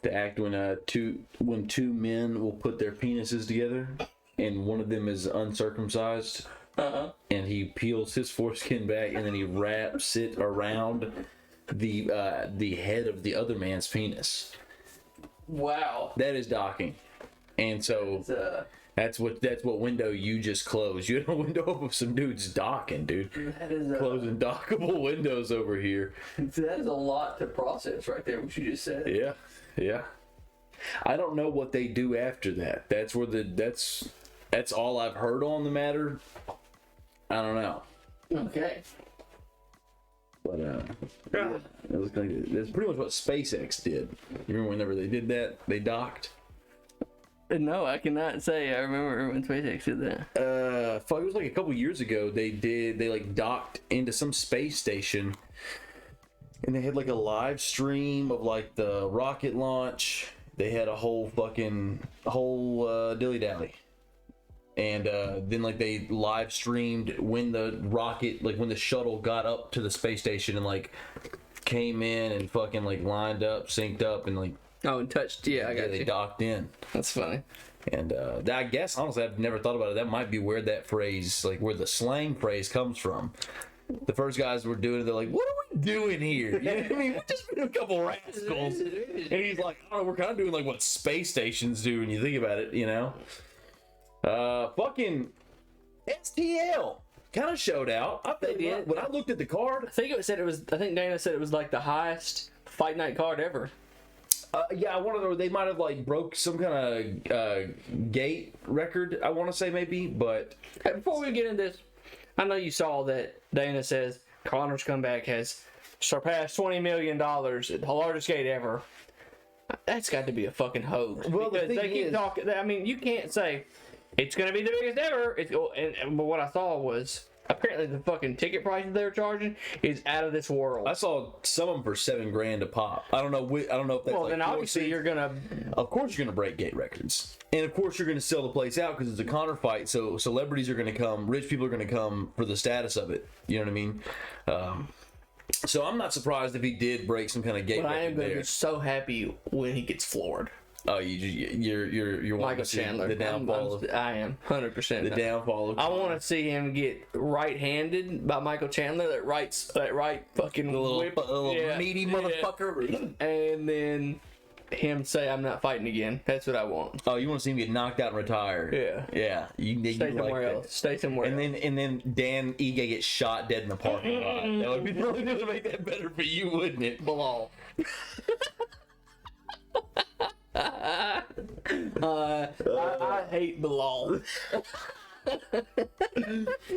The act when two men will put their penises together, and one of them is uncircumcised, and he peels his foreskin back, and then he wraps it around the head of the other man's penis. Wow. That is docking, and so that's what window you just closed. You had a window of some dudes docking, dude. That is closing dockable windows over here. That is a lot to process right there. What you just said. Yeah. Yeah, I don't know what they do after that. That's all I've heard on the matter. I don't know. Okay. But it looks like that's pretty much what SpaceX did. You remember whenever they did that? They docked. No, I cannot say I remember when SpaceX did that. Fuck, it was like a couple years ago. They like docked into some space station. And they had like a live stream of like the rocket launch. They had a whole dilly dally. And then like they live streamed when the rocket, like when the shuttle got up to the space station and like came in and fucking like lined up, synced up, and like and touched. Yeah, I got they you. docked in. That's funny. And I guess honestly I've never thought about it. That might be where that phrase, like where the slang phrase comes from. The first guys were doing it, they're like, what are we doing here? You know what I mean? We're just been a couple rascals. And he's like, I don't know, we're kind of doing like what space stations do when you think about it, you know? Fucking STL kind of showed out. When I looked at the card. I think Dana said it was like the highest fight night card ever. Yeah, I want to know, they might have like broke some kind of gate record, I want to say maybe, but. Hey, before we get into this, I know you saw that Dana says Connor's comeback has surpassed $20 million, the largest gate ever. That's got to be a fucking hoax. Well, because they keep talking. I mean, you can't say it's going to be the biggest ever. But what I saw was apparently the fucking ticket prices they're charging is out of this world. I saw some of them for $7,000 a pop. I don't know if that's well, like then obviously you're gonna. Of course you're gonna break gate records, and of course you're gonna sell the place out because it's a Connor fight. So celebrities are gonna come, rich people are gonna come for the status of it. You know what I mean? So I'm not surprised if he did break some kind of gate record. But I am gonna there. be so happy when he gets floored. Oh, you're Michael Chandler. The downfall. I am 100%. The downfall. I want to see him get right-handed by Michael Chandler. That right fucking little whip, meaty motherfucker. And then him say, "I'm not fighting again." That's what I want. Oh, you want to see him get knocked out and retire? Yeah. Yeah. Stay somewhere else. Stay somewhere. And then Dan Ige gets shot dead in the parking lot. That would be really good to make that better for you, wouldn't it? Bilal. I hate Bilal.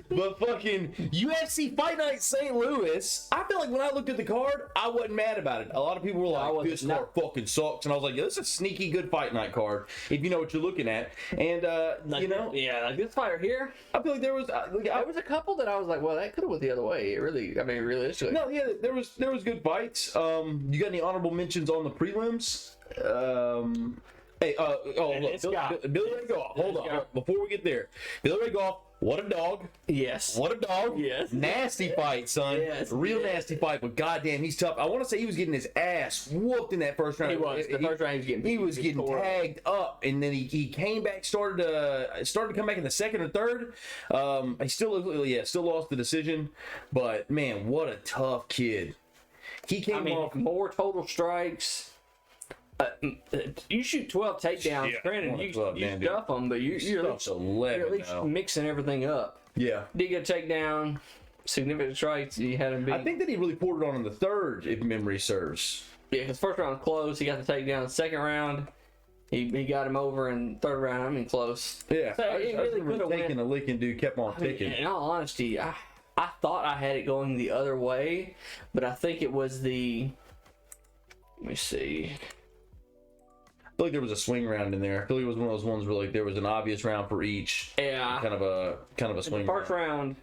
But fucking UFC Fight Night St. Louis, I feel like when I looked at the card, I wasn't mad about it. A lot of people were like, this card fucking sucks. And I was like, yeah, this is a sneaky good Fight Night card, if you know what you're looking at. And, like this fighter here, I feel like there was a couple that I was like, well, that could have went the other way. Realistically. No, yeah, there was good fights. You got any honorable mentions on the prelims? Hey, look, Billy Ray Goff. Hold on, before we get there, Billy Ray Goff. What a dog. Yes. What a dog. Yes. Nasty fight, son. Yes. Real nasty fight, but goddamn, he's tough. I want to say he was getting his ass whooped in that first round. He was. The first round he was getting tagged up, and then he came back, started to come back in the second or third. He still lost the decision, but man, what a tough kid. He came off more total strikes. You shoot 12 takedowns. Granted, you stuff them, but you're at least mixing everything up. Yeah. Did get a takedown, significant strikes. He had him beat. I think that he really poured it on in the third, if memory serves. Yeah, because first round was close. He got the takedown. Second round, he got him over, and third round, close. Yeah. So I really could have taken a lick and dude kept on ticking. In all honesty, I thought I had it going the other way, but I think it was the. Let me see. I feel like there was a swing round in there. I feel like it was one of those ones where like there was an obvious round for each. Yeah. Kind of a swing. The first round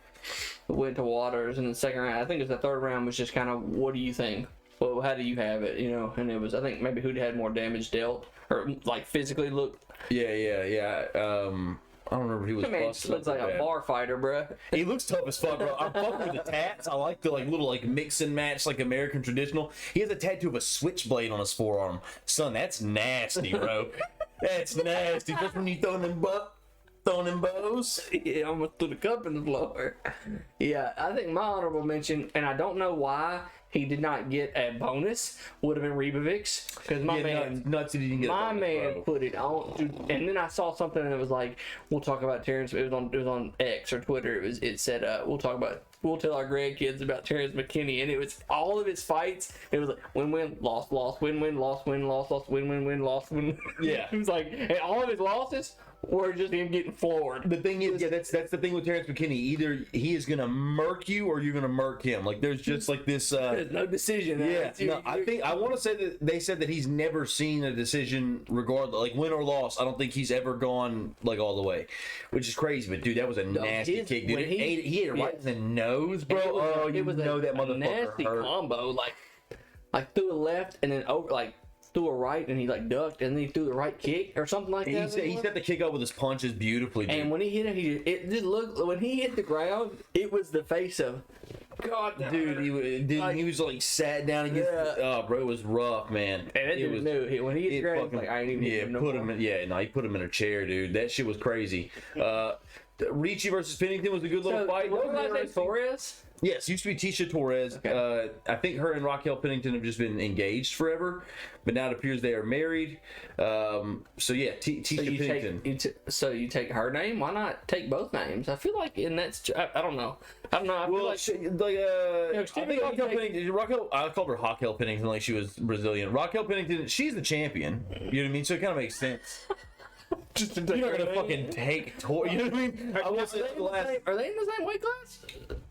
went to Waters, and the second round, I think it was the third round, was just kind of, what do you think? Well, how do you have it? You know, and it was, I think maybe who had more damage dealt or like physically looked. Yeah. I don't remember. He was That man busted looks up like a bad. bar fighter, bro. He looks tough as fuck, bro. I'm fucking with the tats. I like the little mix and match like American traditional. He has a tattoo of a switchblade on his forearm. Son, that's nasty, bro. That's nasty. Just when you throwing them bows. Yeah, almost threw the cup in the floor. Yeah, I think my honorable mention, and I don't know why he did not get a bonus, would have been Rebovix, because my man, nuts he didn't get. my a bonus, man bro. put it on. Dude, and then I saw something that was like, we'll talk about Terrence. It was on X or Twitter. It said we'll tell our grandkids about Terrence McKinney, and it was all of his fights. It was like win, loss, win, loss, loss, win, loss, win. Yeah. It was like, and all of his losses were just him getting floored. The thing is, that's the thing with Terrence McKinney. Either he is gonna murk you, or you're gonna murk him. Like there's just like this. There's no decision. Yeah, no, I want to say that they said that he's never seen a decision, regardless, like win or loss. I don't think he's ever gone like all the way, which is crazy. But dude, that was a nasty kick, dude. He hit it right in the nose, bro. It was know that a motherfucker nasty hurt. combo, like threw a left and then over, like threw a right and he like ducked and then he threw the right kick or something like that. He set the kick up with his punches beautifully, dude. And when he hit it, it just looked. When he hit the ground, it was the face of God, dude. He was like sat down against. Oh, bro, it was rough, man. And it was new. When he hit the ground, fucking, like I ain't even. Yeah, put him in. Yeah, no, he put him in a chair, dude. That shit was crazy. Ricci versus Pennington was a good little fight. What was that, Torres? Yes, used to be Tisha Torres. Okay. I think her and Raquel Pennington have just been engaged forever, but now it appears they are married. So yeah, Tisha Pennington. So you take her name? Why not take both names? I feel like in that's I don't know. I Well, feel I think Raquel Pennington. I called her Raquel Pennington like she was Brazilian. Raquel Pennington, she's the champion. You know what I mean? So it kind of makes sense. just You're not gonna fucking take Tor. You know what I mean? Are they in the same weight class?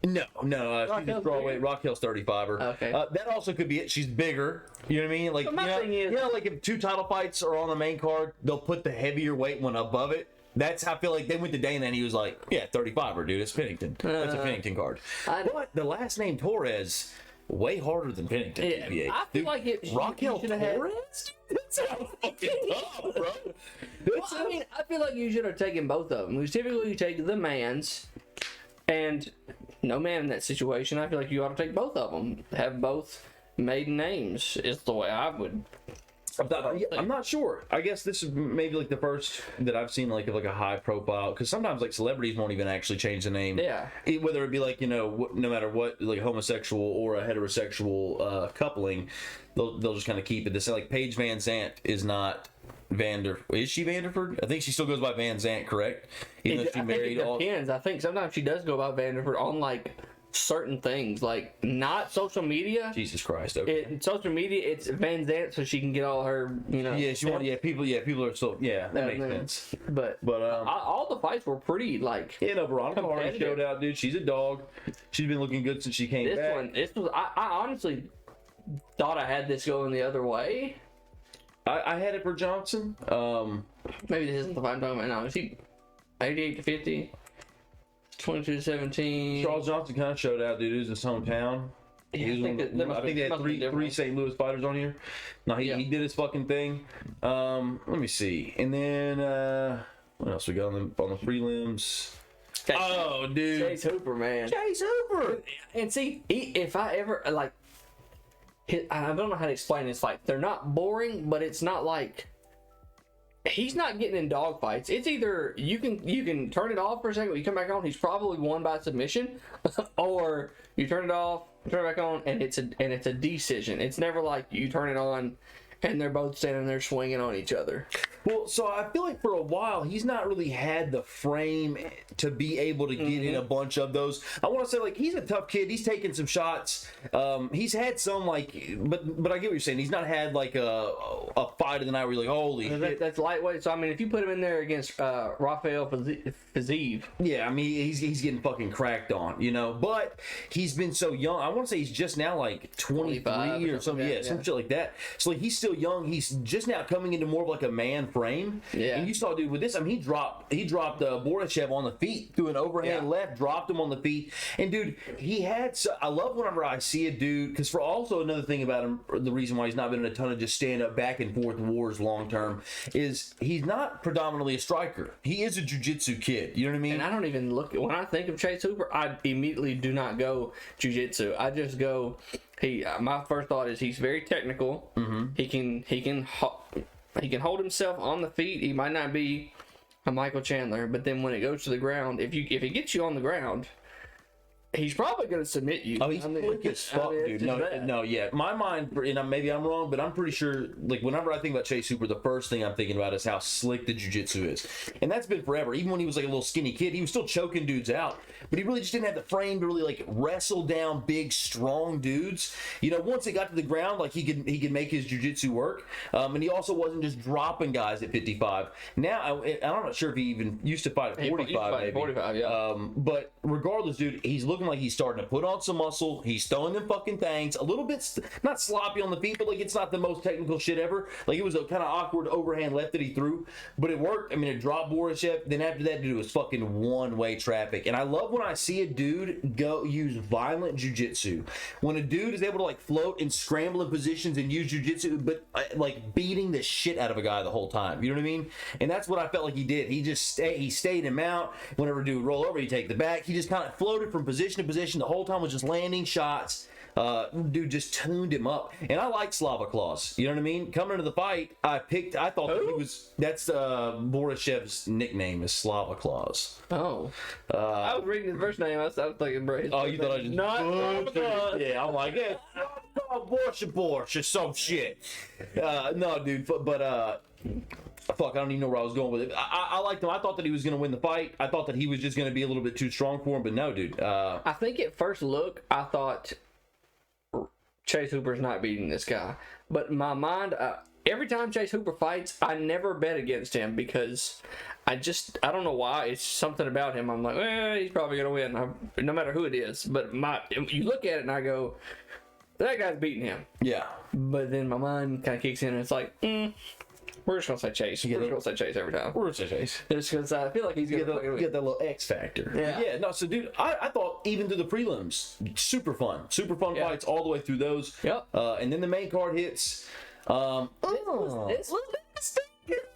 No. She's a strawweight. Raquel's 35er. Okay. That also could be it. She's bigger. You know what I mean? Like, But my thing is, like if two title fights are on the main card, they'll put the heavier weight one above it. That's how I feel like they went to Dana and he was like, yeah, 35er, dude. It's Pennington. That's a Pennington card. But the last name Torres, way harder than Pennington. Yeah, I feel like it. Raquel should have had. Torres? That sounds fucking tough, bro. Well, I mean, I feel like you should have taken both of them. Because typically you take the man's, and no man in that situation. I feel like you ought to take both of them. Have both maiden names is the way I would. I'm not sure. I guess this is maybe like the first that I've seen like of like a high profile, because sometimes like celebrities won't even actually change the name. Yeah. Whether it be like, you know, no matter what, like homosexual or a heterosexual coupling, they'll just kind of keep it. This like Paige Van Zant is not Is she Vanderford? I think she still goes by Van Zant, correct? Even though she married all. It depends. I think sometimes she does go by Vanderford on like certain things, like not social media. Jesus Christ! Okay. Social media, it's Van Zant, so she can get all her, you know. Yeah, people are so that makes sense. But all the fights were pretty like. Yeah, no, Veronica Hart showed out, dude. She's a dog. She's been looking good since she came back. This was. I honestly thought I had this going the other way. I had it for Johnson. Maybe this isn't the fight I'm talking about now. Is he 88-50? 22-17. Charles Johnson kind of showed out, dude. He was in his hometown. Yeah, I think they had three St. Louis fighters on here. No, he did his fucking thing. Let me see. And then what else we got on the prelims? Oh, dude, Chase Hooper, man. Chase Hooper. And see, if I ever like, I don't know how to explain this fight. They're not boring, but it's not like. He's not getting in dog fights. It's either you can turn it off for a second, when you come back on, he's probably won by submission, or you turn it off, turn it back on, and it's a decision. It's never like you turn it on and they're both standing there swinging on each other. Well, so I feel like for a while he's not really had the frame to be able to get in a bunch of those. I want to say like he's a tough kid. He's taken some shots. He's had some like, but I get what you're saying. He's not had like a fight of the night where you're like, holy shit. That's lightweight. So I mean, if you put him in there against Rafael Fiziev, yeah, I mean he's getting fucking cracked on, you know. But he's been so young. I want to say he's just now like 23 or something. Yeah, some shit like that. So like he's still still young. He's just now coming into more of like a man frame. Yeah. And you saw, dude, with this, I mean, he dropped Borishev on the feet through an overhand left, dropped him on the feet. And dude, he had. I love whenever I see a dude, because for also another thing about him, the reason why he's not been in a ton of just stand up back and forth wars long term is he's not predominantly a striker. He is a jiu-jitsu kid. You know what I mean? And I don't even look when I think of Chase Hooper, I immediately do not go jiu-jitsu. I just go. My first thought is he's very technical. Mm-hmm. He can hold himself on the feet. He might not be a Michael Chandler, but then when it goes to the ground, if he gets you on the ground, he's probably going to submit you. Oh, he's quick as fuck, dude. No, yeah. My mind, and maybe I'm wrong, but I'm pretty sure, like, whenever I think about Chase Hooper, the first thing I'm thinking about is how slick the jiu-jitsu is. And that's been forever. Even when he was, like, a little skinny kid, he was still choking dudes out. But he really just didn't have the frame to really, like, wrestle down big, strong dudes. You know, once it got to the ground, like, he could make his jiu-jitsu work. And he also wasn't just dropping guys at 55. Now, I'm not sure if he even used to fight at 45, maybe. 45, yeah. But regardless, dude, he's looking like he's starting to put on some muscle. He's throwing them fucking things. A little bit, not sloppy on the feet, but like it's not the most technical shit ever. Like it was a kind of awkward overhand left that he threw, but it worked. I mean, it dropped Borishev. Then after that, dude, it was fucking one-way traffic. And I love when I see a dude go use violent jiu-jitsu. When a dude is able to like float and scramble in positions and use jiu-jitsu, but like beating the shit out of a guy the whole time. You know what I mean? And that's what I felt like he did. He stayed him out. Whenever a dude would roll over, he'd take the back. He just kind of floated from position to position. The whole time was just landing shots. Dude just tuned him up. And I like Slava Claus. You know what I mean? Coming into the fight, I thought that he was, that's Borishev's nickname is Slava Claus. Oh. I was reading his first name. I was thinking, bro. Oh, you thought I just... Not Slava Claus. Yeah, I'm like, yeah, Borsche or some shit. No, dude, but fuck, I don't even know where I was going with it. I liked him. I thought that he was going to win the fight. I thought that he was just going to be a little bit too strong for him, but no, dude. I think at first look, I thought Chase Hooper's not beating this guy. But in my mind, every time Chase Hooper fights, I never bet against him because I don't know why. It's something about him. I'm like, he's probably going to win, no matter who it is. But you look at it and I go, that guy's beating him. Yeah. But then my mind kind of kicks in and it's like, we're just going to say Chase. We're just going to say Chase every time. We're going to say Chase. Just because I feel like he's going to get that little X factor. Yeah. Yeah, no, so dude, I thought even through the prelims, super fun fights all the way through those. Yep. And then the main card hits. This was a stinker.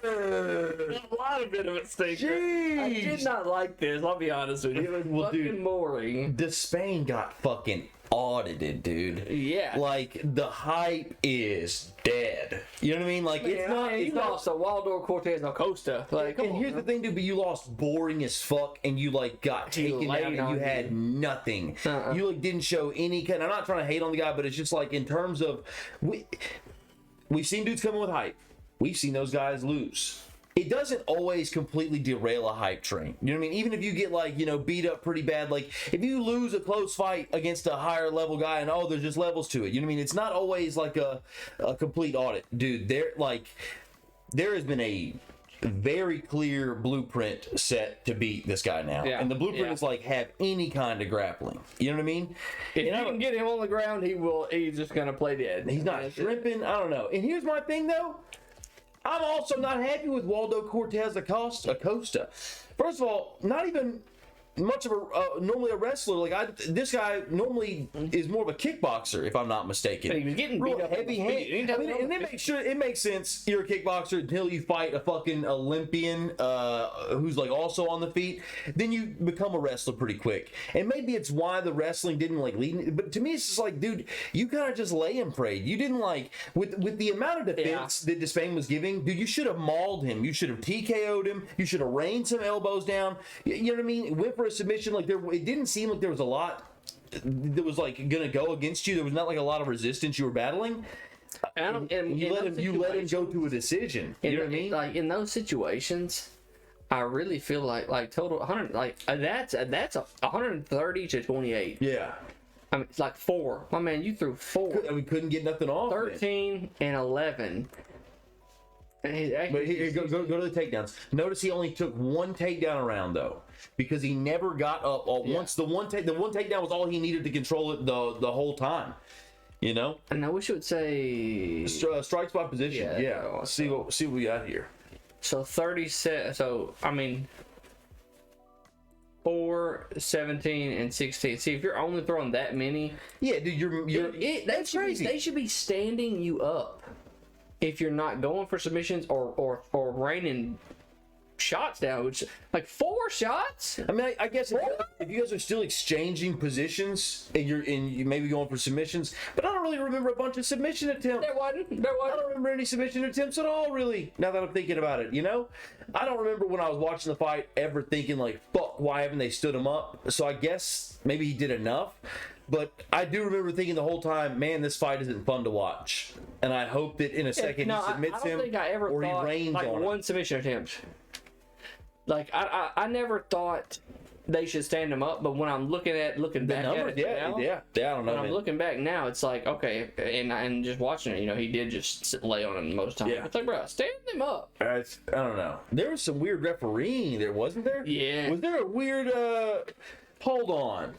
A lot of bit of a stinker. Jeez. I did not like this, I'll be honest with you. It was fucking boring. Despain got fucking audited, dude. Yeah. Like, the hype is dead. You know what I mean? Like, it's not... You lost a Waldo Cortez Acosta. Like, and here's the thing, dude, but you lost boring as fuck, and you, like, got taken out, and you had nothing. You, like, didn't show any kind... I'm not trying to hate on the guy, but it's just, like, in terms of... We've seen dudes come in with hype. We've seen those guys lose. It doesn't always completely derail a hype train. You know what I mean? Even if you get, like, you know, beat up pretty bad, like, if you lose a close fight against a higher level guy and, there's just levels to it. You know what I mean? It's not always, like, a complete audit. Dude, there has been a very clear blueprint set to beat this guy now. Yeah. And the blueprint is, like, have any kind of grappling. You know what I mean? If you can get him on the ground, he's just going to play dead. He's not shrimping. I don't know. And here's my thing, though. I'm also not happy with Waldo Cortez Acosta. First of all, not even much of normally a wrestler. Like this guy normally is more of a kickboxer, if I'm not mistaken. But he was getting beat up heavy hand. And it makes sense. You're a kickboxer until you fight a fucking Olympian who's like also on the feet. Then you become a wrestler pretty quick. And maybe it's why the wrestling didn't like lead. But to me, it's just like, dude, you kind of just lay and prayed. You didn't like with the amount of defense that Despain was giving. Dude, you should have mauled him. You should have TKO'd him. You should have rained some elbows down. You know what I mean? Went for a submission. Like it didn't seem like there was a lot that was like gonna go against you. There was not like a lot of resistance you were battling. And you let him go to a decision. You know what I mean? Like in those situations, I really feel like total 100. Like that's 130 to 28. Yeah. I mean, it's like 4. My man, you threw 4. We couldn't get nothing off. 13 and 11. But here, go to the takedowns. Notice he only took one takedown around though, because he never got up. Once the one takedown was all he needed to control it the whole time. You know, And I wish it would say. strikes by position. Yeah. Yeah. See what we got here. So 37. So I mean, 4, 17, and 16. See, if you're only throwing that many, Yeah, dude, that's crazy. They should be standing you up if you're not going for submissions or raining shots down. Which like 4 shots. I mean, I guess if you guys are still exchanging positions and you may be going for submissions, but I don't really remember a bunch of submission attempts. There wasn't. I don't remember any submission attempts at all, really, now that I'm thinking about it, you know? I don't remember when I was watching the fight ever thinking, like, fuck, why haven't they stood him up? So I guess maybe he did enough. But I do remember thinking the whole time, man, this fight isn't fun to watch. And I hope that in a second he submits I him don't think I ever or he thought, rains like, on one him. submission attempt. Like, I never thought they should stand him up, but when I'm looking back Numbers, at it now, yeah, I don't know, when I'm man. looking back now, it's like, okay, and just watching it, you know, he did just lay on him most times. Yeah. It's like, bro, stand him up. I don't know. There was some weird refereeing there, wasn't there? Yeah. Was there a weird, hold on.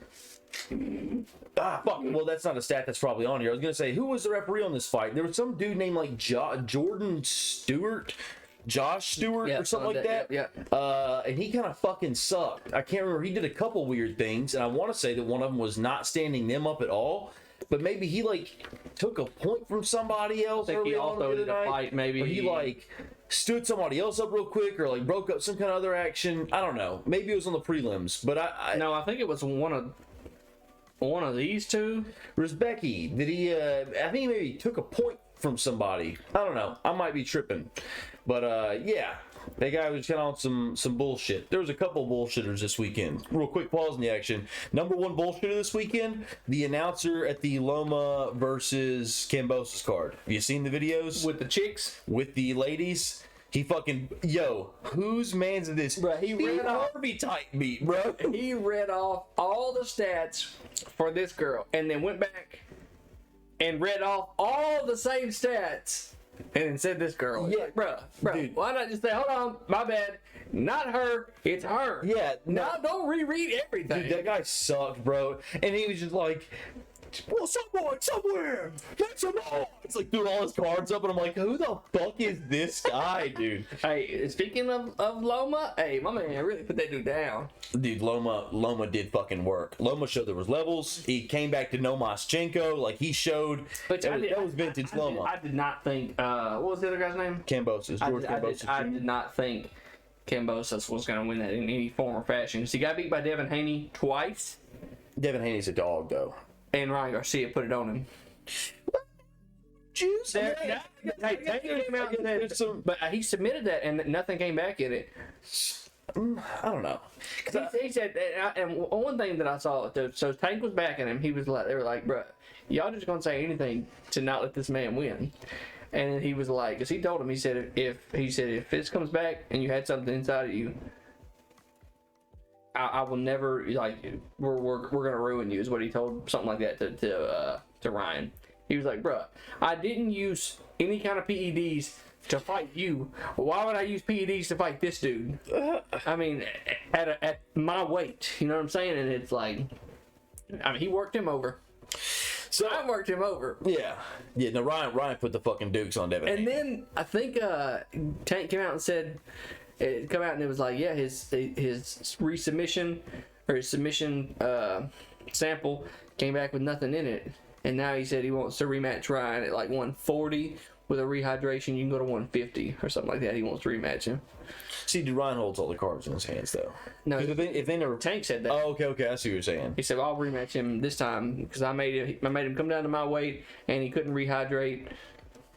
Fuck. Well, that's not a stat that's probably on here. I was going to say, who was the referee on this fight? There was some dude named, like, Jordan Stewart. Josh Stewart or something like that. Yeah. And he kind of fucking sucked. I can't remember. He did a couple weird things, and I want to say that one of them was not standing them up at all. But maybe he like took a point from somebody else. I think he early on also the did other a night, fight, maybe. or he like stood somebody else up real quick, or like broke up some kind of other action. I don't know. Maybe it was on the prelims, but I No, I think it was one of these two. Rizbecki, did he? I think he maybe took a point from somebody. I don't know. I might be tripping, but yeah, that guy was kind of on some bullshit. There was a couple bullshitters this weekend. Real quick pause in the action. Number one bullshitter this weekend: the announcer at the Loma versus Kambosos card. Have you seen the videos With the chicks? with the ladies? He fucking whose man's is this? Bruh, he ran off- Harvey type beat, bro. He read off all the stats for this girl and then went back and read off all the same stats and then said this girl. Yeah. Like, bro, Dude. why not just say, hold on, my bad. Not her, it's her. Yeah, no. Now don't reread everything. Dude, that guy sucked, bro. And he was just like, well, someone, somewhere, make some noise. It's like threw all his cards up, and I'm like, who the fuck is this guy, dude? Hey, speaking of Loma, hey, my man really put that dude down. Dude, Loma did fucking work. Loma showed there was levels. He came back to Nomaschenko, like he showed. But That was vintage Loma. I did not think, what was the other guy's name? Kambosos, George Kambosos. I did not think Kambosos was going to win that in any form or fashion. Because he got beat by Devin Haney twice, Devin Haney's a dog, though. and Ryan Garcia put it on him. Juice. Hey, Tank came out and said, but he submitted that, and nothing came back in it. I don't know. He said, and one thing that I saw, so Tank was backing him. He was like, they were like, bro, y'all just gonna say anything to not let this man win. And he was like, because he told him, he said, if this comes back and you had something inside of you, I will never, like, we're gonna ruin you, is what he told, something like that to Ryan. He was like, bruh, I didn't use any kind of PEDs to fight you. Why would I use PEDs to fight this dude? I mean, at my weight, you know what I'm saying? And it's like, I mean, he worked him over. So I worked him over. Yeah. No, Ryan put the fucking dukes on Devin. And then I think Tank came out and said, it come out and it was like, yeah, his resubmission or his submission sample came back with nothing in it. And now he said he wants to rematch Ryan at like 140 with a rehydration. You can go to 150 or something like that. He wants to rematch him. See, dude, Ryan holds all the cards in his hands, though. No, 'Cause if they never. Tank said that. Oh, okay. I see what you're saying. He said, well, I'll rematch him this time because I made him come down to my weight and he couldn't rehydrate.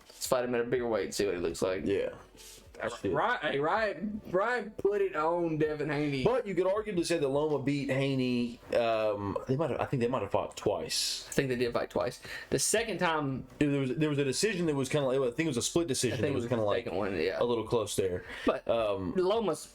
Let's fight him at a bigger weight and see what he looks like. Yeah. Ryan put it on Devin Haney. But you could arguably say that Loma beat Haney. I think they might have fought twice. I think they did fight twice. The second time, There was a decision that was kind of like, I think it was a split decision. I think that was kind of like second one, yeah. a little close there. But Loma's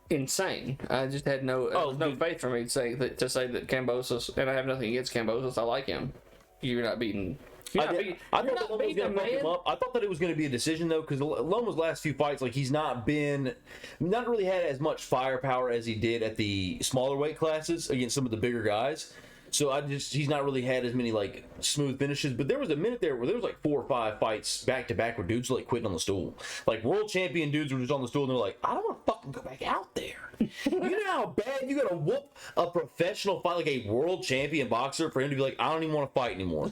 insane. I just had no faith for me to say that Kambosos, and I have nothing against Kambosos. I like him. You're not beating. I thought that Loma was going to fuck him up. I thought that it was going to be a decision though, because Loma's last few fights, like he's not really had as much firepower as he did at the smaller weight classes against some of the bigger guys. So he's not really had as many like smooth finishes. But there was a minute there where there was like 4 or 5 fights back to back where dudes were like quitting on the stool. Like world champion dudes were just on the stool and they're like, I don't want to fucking go back out there. You know how bad you gotta whoop a professional fight, like a world champion boxer, for him to be like, I don't even want to fight anymore.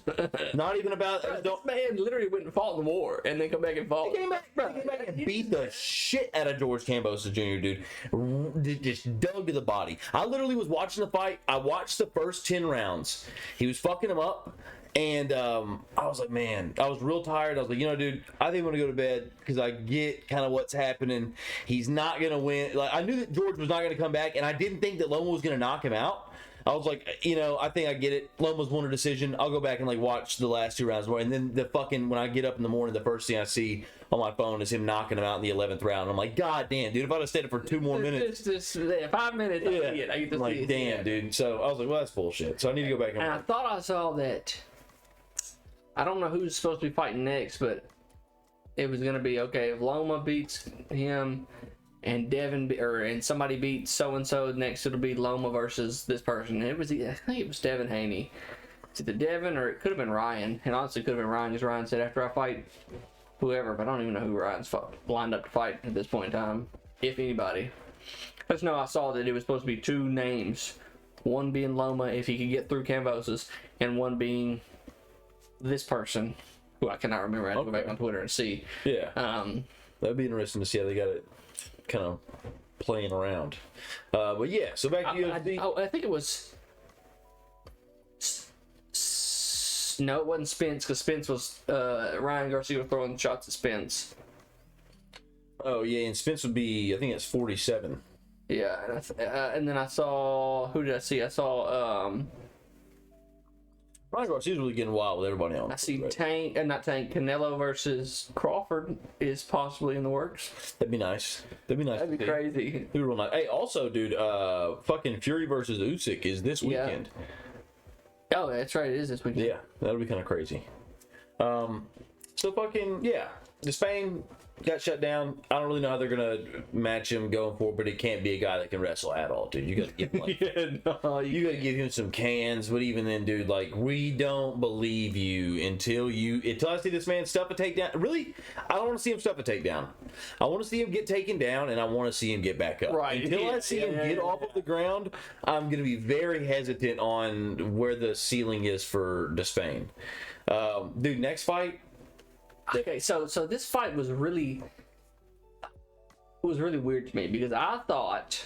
Not even about. This man literally went and fought in the war and then come back and fought. He came back and beat the shit out of George Kambosos Jr., dude. Just dug to the body. I literally was watching the fight. I watched the first 10 rounds. He was fucking him up. And I was like, man, I was real tired. I was like, dude, I think I'm going to go to bed because I get kind of what's happening. He's not going to win. Like, I knew that George was not going to come back, and I didn't think that Loma was going to knock him out. I was like, I think I get it. Loma's won a decision. I'll go back and like watch the last 2 rounds more. And then when I get up in the morning, the first thing I see on my phone is him knocking him out in the 11th round. I'm like, God damn, dude, if I'd have stayed up for 2 more minutes. Just 5 minutes. Yeah. I'm like, damn, dude. So I was like, well, that's bullshit. So I need to go back and I thought I saw that. I don't know who's supposed to be fighting next, but it was going to be, okay, if Loma beats him and and somebody beats so-and-so, next it'll be Loma versus this person. And I think it was Devin Haney. It's either Devin or it could have been Ryan. And honestly, it could have been Ryan, because Ryan said after I fight whoever, but I don't even know who Ryan's lined up to fight at this point in time, if anybody. I just know I saw that it was supposed to be 2 names. One being Loma, if he could get through Kambosos, and one being this person, who I cannot remember. I have to go back on Twitter and see. Yeah. That'd be interesting to see how they got it kind of playing around. But yeah, so back to UFC. I think it was. No, it wasn't Spence, because Spence was Ryan Garcia was throwing shots at Spence. Oh yeah, and Spence would be, I think it's 47. Yeah, and then I saw, who did I see? I saw Ryan Garcia's really getting wild with everybody else. I see Canelo versus Crawford is possibly in the works. That'd be nice. That'd be crazy. That'd be real nice. Hey, also, dude, fucking Fury versus Usyk is this weekend. Oh, that's right. It is this weekend. Yeah, that'll be kind of crazy. So fucking yeah, the Spain got shut down. I don't really know how they're gonna match him going forward, but it can't be a guy that can wrestle at all, dude. You gotta give him like, you gotta give him some cans. But even then, dude, like, we don't believe you until I see this man stuff a takedown. Really, I don't want to see him stuff a takedown. I want to see him get taken down, and I want to see him get back up. Right. Until I see him get off of the ground, I'm gonna be very hesitant on where the ceiling is for Despain. Dude, next fight. Okay, so this fight was really weird to me, because I thought,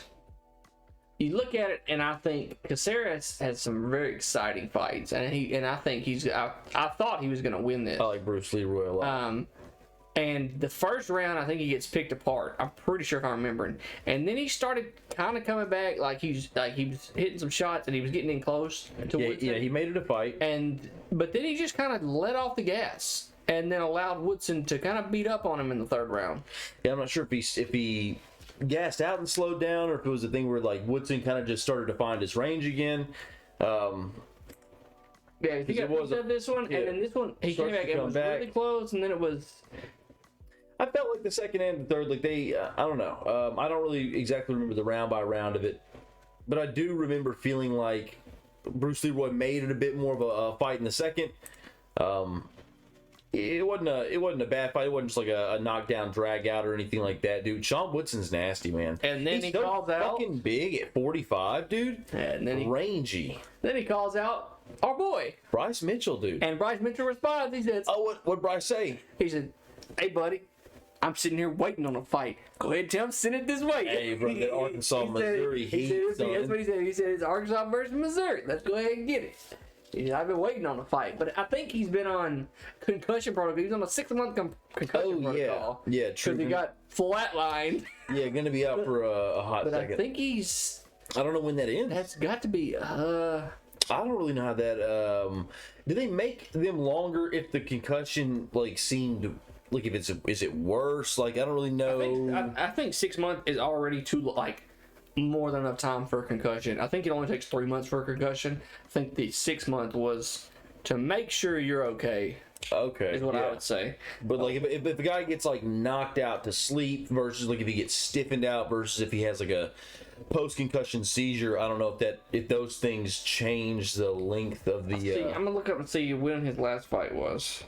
you look at it and I think Caceres has some very exciting fights, and I think I thought he was gonna win this. I like Bruce Leroy a lot. And the first round, I think he gets picked apart. I'm pretty sure if I'm remembering. And then he started kind of coming back, like he was hitting some shots and he was getting in close to Woodson. Yeah, he made it a fight. But then he just kind of let off the gas, and then allowed Woodson to kind of beat up on him in the 3rd round. Yeah, I'm not sure if he gassed out and slowed down, or if it was a thing where like Woodson kind of just started to find his range again. Yeah, he got picked up this one, and then this one he came back and was really close, and then it was. I felt like the second and the third, like they, I don't know. I don't really exactly remember the round by round of it, but I do remember feeling like Bruce Leroy made it a bit more of a fight in the second. It wasn't a bad fight. It wasn't just like a knockdown, drag out, or anything like that, dude. Sean Woodson's nasty, man. And then he calls out, fucking big at 45, dude. And then rangy. Then he calls out our boy Bryce Mitchell, dude. And Bryce Mitchell responds. He says, "Oh, what Bryce say?" He said, "Hey, buddy, I'm sitting here waiting on a fight. Go ahead and tell him, send it this way." Hey, bro, that Arkansas, Missouri heat. That's what he said. He said it's Arkansas versus Missouri. Let's go ahead and get it. He said, I've been waiting on a fight, but I think he's been on concussion protocol. He's on a 6-month concussion protocol. Yeah, true. Because he got flatlined. Yeah, gonna be out for a hot second. I think he's. I don't know when that ends. That's got to be. I don't really know how that. Do they make them longer if the concussion seemed like is it worse? Like, I don't really know. I think 6 months is already more than enough time for a concussion. I think it only takes 3 months for a concussion. I think the 6 month was to make sure you're okay. Okay, is what yeah. I would say. But like, if the guy gets like knocked out to sleep versus like if he gets stiffened out versus if he has like a post concussion seizure, I don't know if those things change the length of the. See, I'm gonna look up and see when his last fight was.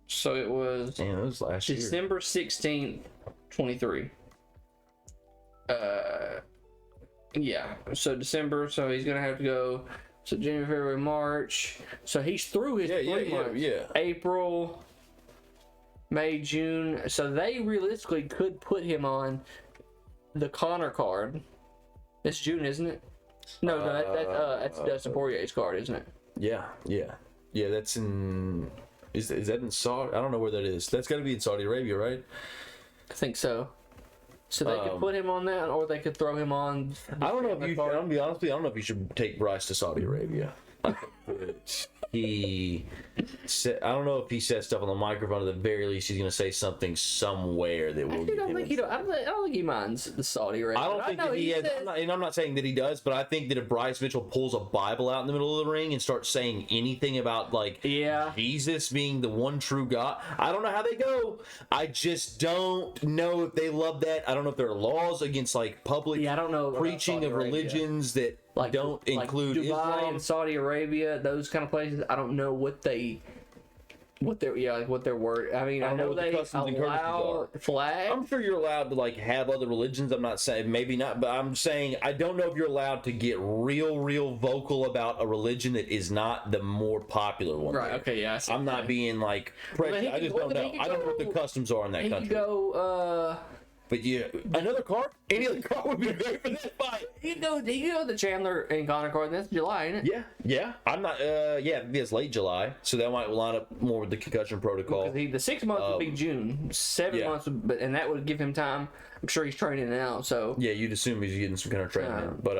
So it was. Damn, it was last year. December 16th, 23. Yeah. So December. So he's gonna have to go. So January, February, March. So he's through his 3 months. Yeah. April, May, June. So they realistically could put him on the Connor card. It's June, isn't it? No, that's Dustin Poirier's card, isn't it? Yeah. That's in. Is that in Saudi? I don't know where that is. That's got to be in Saudi Arabia, right? I think so. So they could put him on that, or they could throw him on. I don't know if you. I'm gonna be honest with you. I don't know if you should take Bryce to Saudi Arabia. He said, I don't know if he said stuff on the microphone. At the very least, he's going to say something somewhere that will. I don't think he minds the Saudi Arabia. I don't think that he has. I'm not saying that he does, but I think that if Bryce Mitchell pulls a Bible out in the middle of the ring and starts saying anything about like Jesus being the one true God, I don't know how they go. I just don't know if they love that. I don't know if there are laws against like public I don't know preaching of religions that don't include Dubai Islam and Saudi Arabia, those kind of places. I don't know what their word. I mean, I know they allow flag. I'm sure you're allowed to like have other religions. I'm not saying maybe not, but I'm saying I don't know if you're allowed to get real vocal about a religion that is not the more popular one. Right. There. Okay. Yeah. I'm not being like. I just don't know. I don't know what the customs are in that country. He could go. But yeah, another card? Any other card would be great for that fight. You go the Chandler and Connor card. That's July, isn't it? Yeah. I'm not. It's late July, so that might line up more with the concussion protocol. The 6 months would be June. 7 months, and that would give him time. I'm sure he's training now, so yeah, you'd assume he's getting some kind of training. But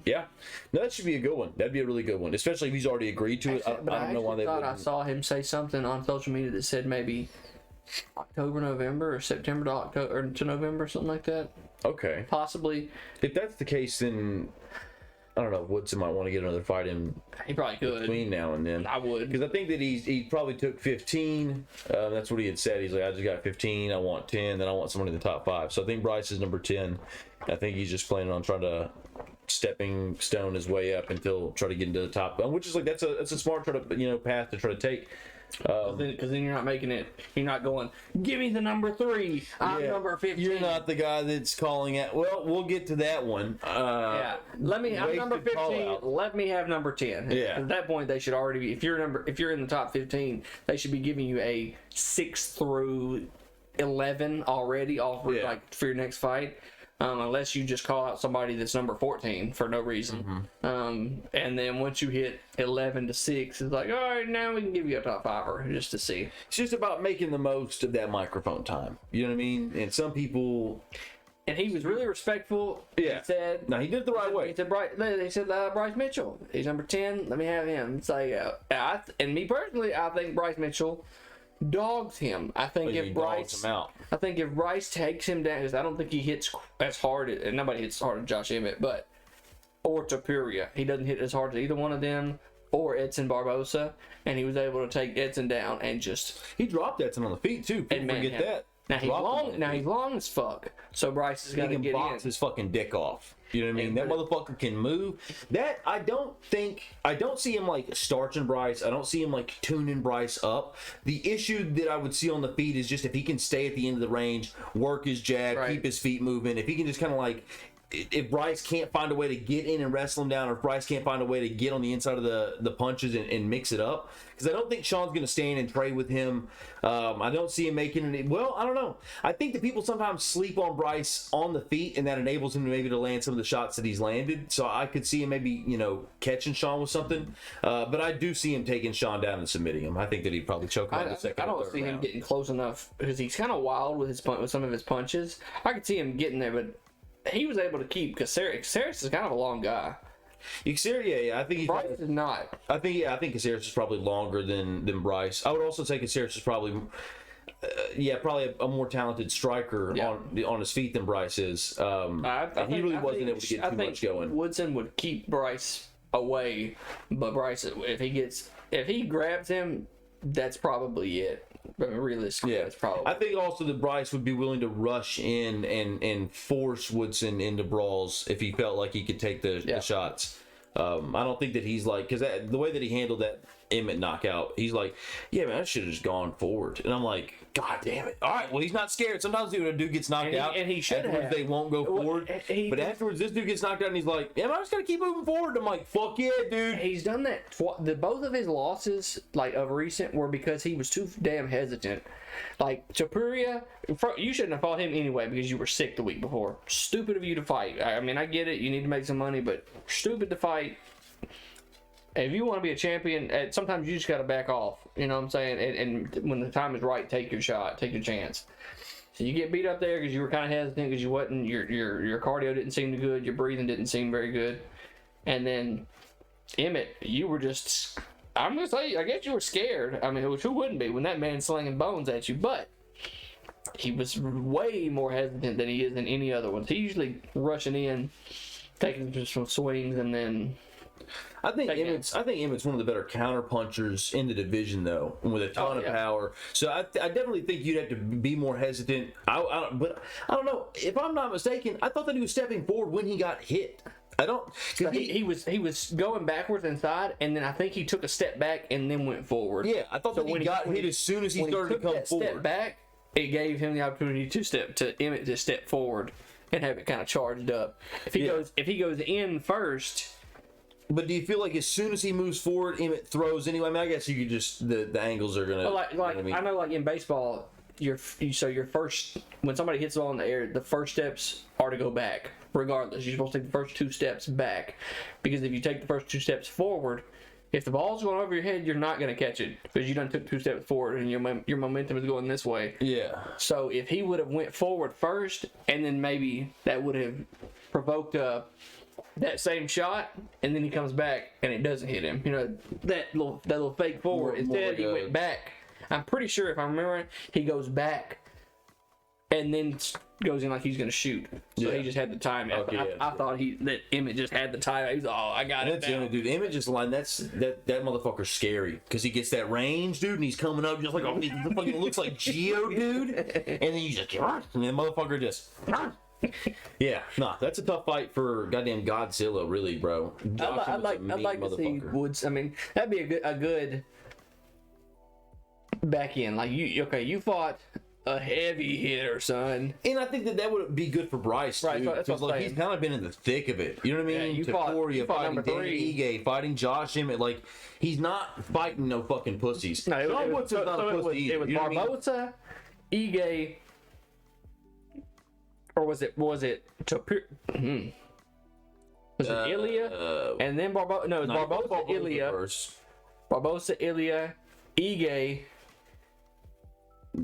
no, that should be a good one. That'd be a really good one, especially if he's already agreed to it. I don't know why they wouldn't. I saw him say something on social media that said maybe October, November, or September to October or to November, something like that. Okay. Possibly. If that's the case, then I don't know. Woodson might want to get another fight in. He probably could. Between now and then. I would. Because I think that he probably took 15. That's what he had said. He's like, I just got 15. I want 10. Then I want someone in the top 5. So I think Bryce is number 10. I think he's just planning on trying to stepping stone his way up until try to get into the top. Which is like that's a smart path to try to take. Because then you're not making it. You're not going. Give me the number 3. I'm number 15. You're not the guy that's calling it. Well, we'll get to that one. Let me. I'm number 15. Let me have number 10. Yeah. At that point, they should already be. If you're in the top 15, they should be giving you a 6 through 11 already offered for your next fight. Unless you just call out somebody that's number 14 for no reason. And then once you hit 11 to 6, it's like, all right, now we can give you a top 5er just to see. It's just about making the most of that microphone time. You know what I mean? And some people... And he was really respectful. Yeah. He said... No, he did it the right way. They said Bryce Mitchell. He's number 10. Let me have him. It's like, and me personally, I think Bryce Mitchell dogs him. I think if Bryce takes him down, because I don't think he hits as hard, and nobody hits as hard as Josh Emmett, or Topuria. He doesn't hit as hard as either one of them, or Edson Barbosa, and he was able to take Edson down and just... He dropped Edson on the feet, too. People forget that. Now he's long as fuck, so Bryce has got to get in. He can box his fucking dick off. You know what I mean? That motherfucker can move. That I don't see him like starching Bryce. I don't see him like tuning Bryce up. The issue that I would see on the feet is just if he can stay at the end of the range, work his jab, keep his feet moving. If he can just kind of like, if Bryce can't find a way to get in and wrestle him down, or if Bryce can't find a way to get on the inside of the punches and mix it up, because I don't think Sean's going to stand and trade with him. I don't see him making any. Well, I don't know. I think that people sometimes sleep on Bryce on the feet, and that enables him to maybe to land some of the shots that he's landed. So I could see him maybe catching Sean with something. But I do see him taking Sean down and submitting him. I think that he'd probably choke him on the second. I don't see him getting close enough because he's kind of wild with some of his punches. I could see him getting there, but he was able to keep Caceres is kind of a long guy. I think Bryce is not. I think Caceres is probably longer than Bryce. I would also say Caceres is probably probably a more talented striker on his feet than Bryce is. He really wasn't able to get too much going. Woodson would keep Bryce away. But Bryce, if he grabs him, that's probably it. But realistically, that's probably. I think also that Bryce would be willing to rush in and force Woodson into brawls if he felt like he could take the shots. I don't think that he's like, because the way that he handled that Emmett knockout, he's like, yeah, man, I should have just gone forward. And I'm like, God damn it. All right, well, he's not scared. Sometimes when a dude gets knocked out, and he should have. They won't go forward. But afterwards, this dude gets knocked out, and he's like, yeah, I'm just going to keep moving forward. I'm like, fuck yeah, dude. He's done that. Both of his losses, like, of recent, were because he was too damn hesitant. Like, Topuria, you shouldn't have fought him anyway because you were sick the week before. Stupid of you to fight. I mean, I get it. You need to make some money, but stupid to fight. If you want to be a champion, sometimes you just got to back off. You know what I'm saying? And when the time is right, take your shot, take your chance. So you get beat up there because you were kind of hesitant because you wasn't your cardio didn't seem too good, your breathing didn't seem very good, and then Emmett, you were just. I'm gonna say, I guess you were scared. I mean, who wouldn't be when that man's slinging bones at you? But he was way more hesitant than he is in any other ones. He's usually rushing in, taking just some swings, and then. I think Emmett's one of the better counter punchers in the division, though, with a ton of power. So I definitely think you'd have to be more hesitant. But I don't know. If I'm not mistaken, I thought that he was stepping forward when he got hit. I don't. So he was going backwards inside, and then I think he took a step back and then went forward. Yeah, I thought that he got hit as soon as he started to come forward. Step back, it gave him the opportunity to Emmett to step forward and have it kind of charged up. If he goes in first. But do you feel like as soon as he moves forward, Emmett throws anyway? I mean, I guess you could just the angles are gonna. Well, I know, like in baseball, your first when somebody hits the ball in the air, the first steps are to go back. Regardless, you're supposed to take the first 2 steps back, because if you take the first 2 steps forward, if the ball's going over your head, you're not going to catch it because you done took 2 steps forward and your momentum is going this way. Yeah. So if he would have went forward first, and then maybe that would have provoked that same shot, and then he comes back and it doesn't hit him. You know, that little fake forward. Instead, he went back. I'm pretty sure, if I remember, he goes back and then goes in like he's going to shoot. So he just had the time. Okay, I thought that Emmett just had the time. He was, I got it. That's dude. Emmett just that motherfucker's scary because he gets that range, dude, and he's coming up just like he fucking looks like Geo, dude. And then you just and the motherfucker just. Yeah, that's a tough fight for goddamn Godzilla, really, bro. I'd like to see Woods. I mean, that'd be a good back end. Like you fought a heavy hitter, son. And I think that would be good for Bryce, too. Because he's kind of been in the thick of it. You know what I mean? You fought fighting Danny Ige, fighting Josh Emmett. Like, he's not fighting no fucking pussies. No, it was Barbosa, Ige, or was it Was it Ilya? And then Barbosa. No, it was Barbosa, Ilya. Barbosa, Ilya, Ige,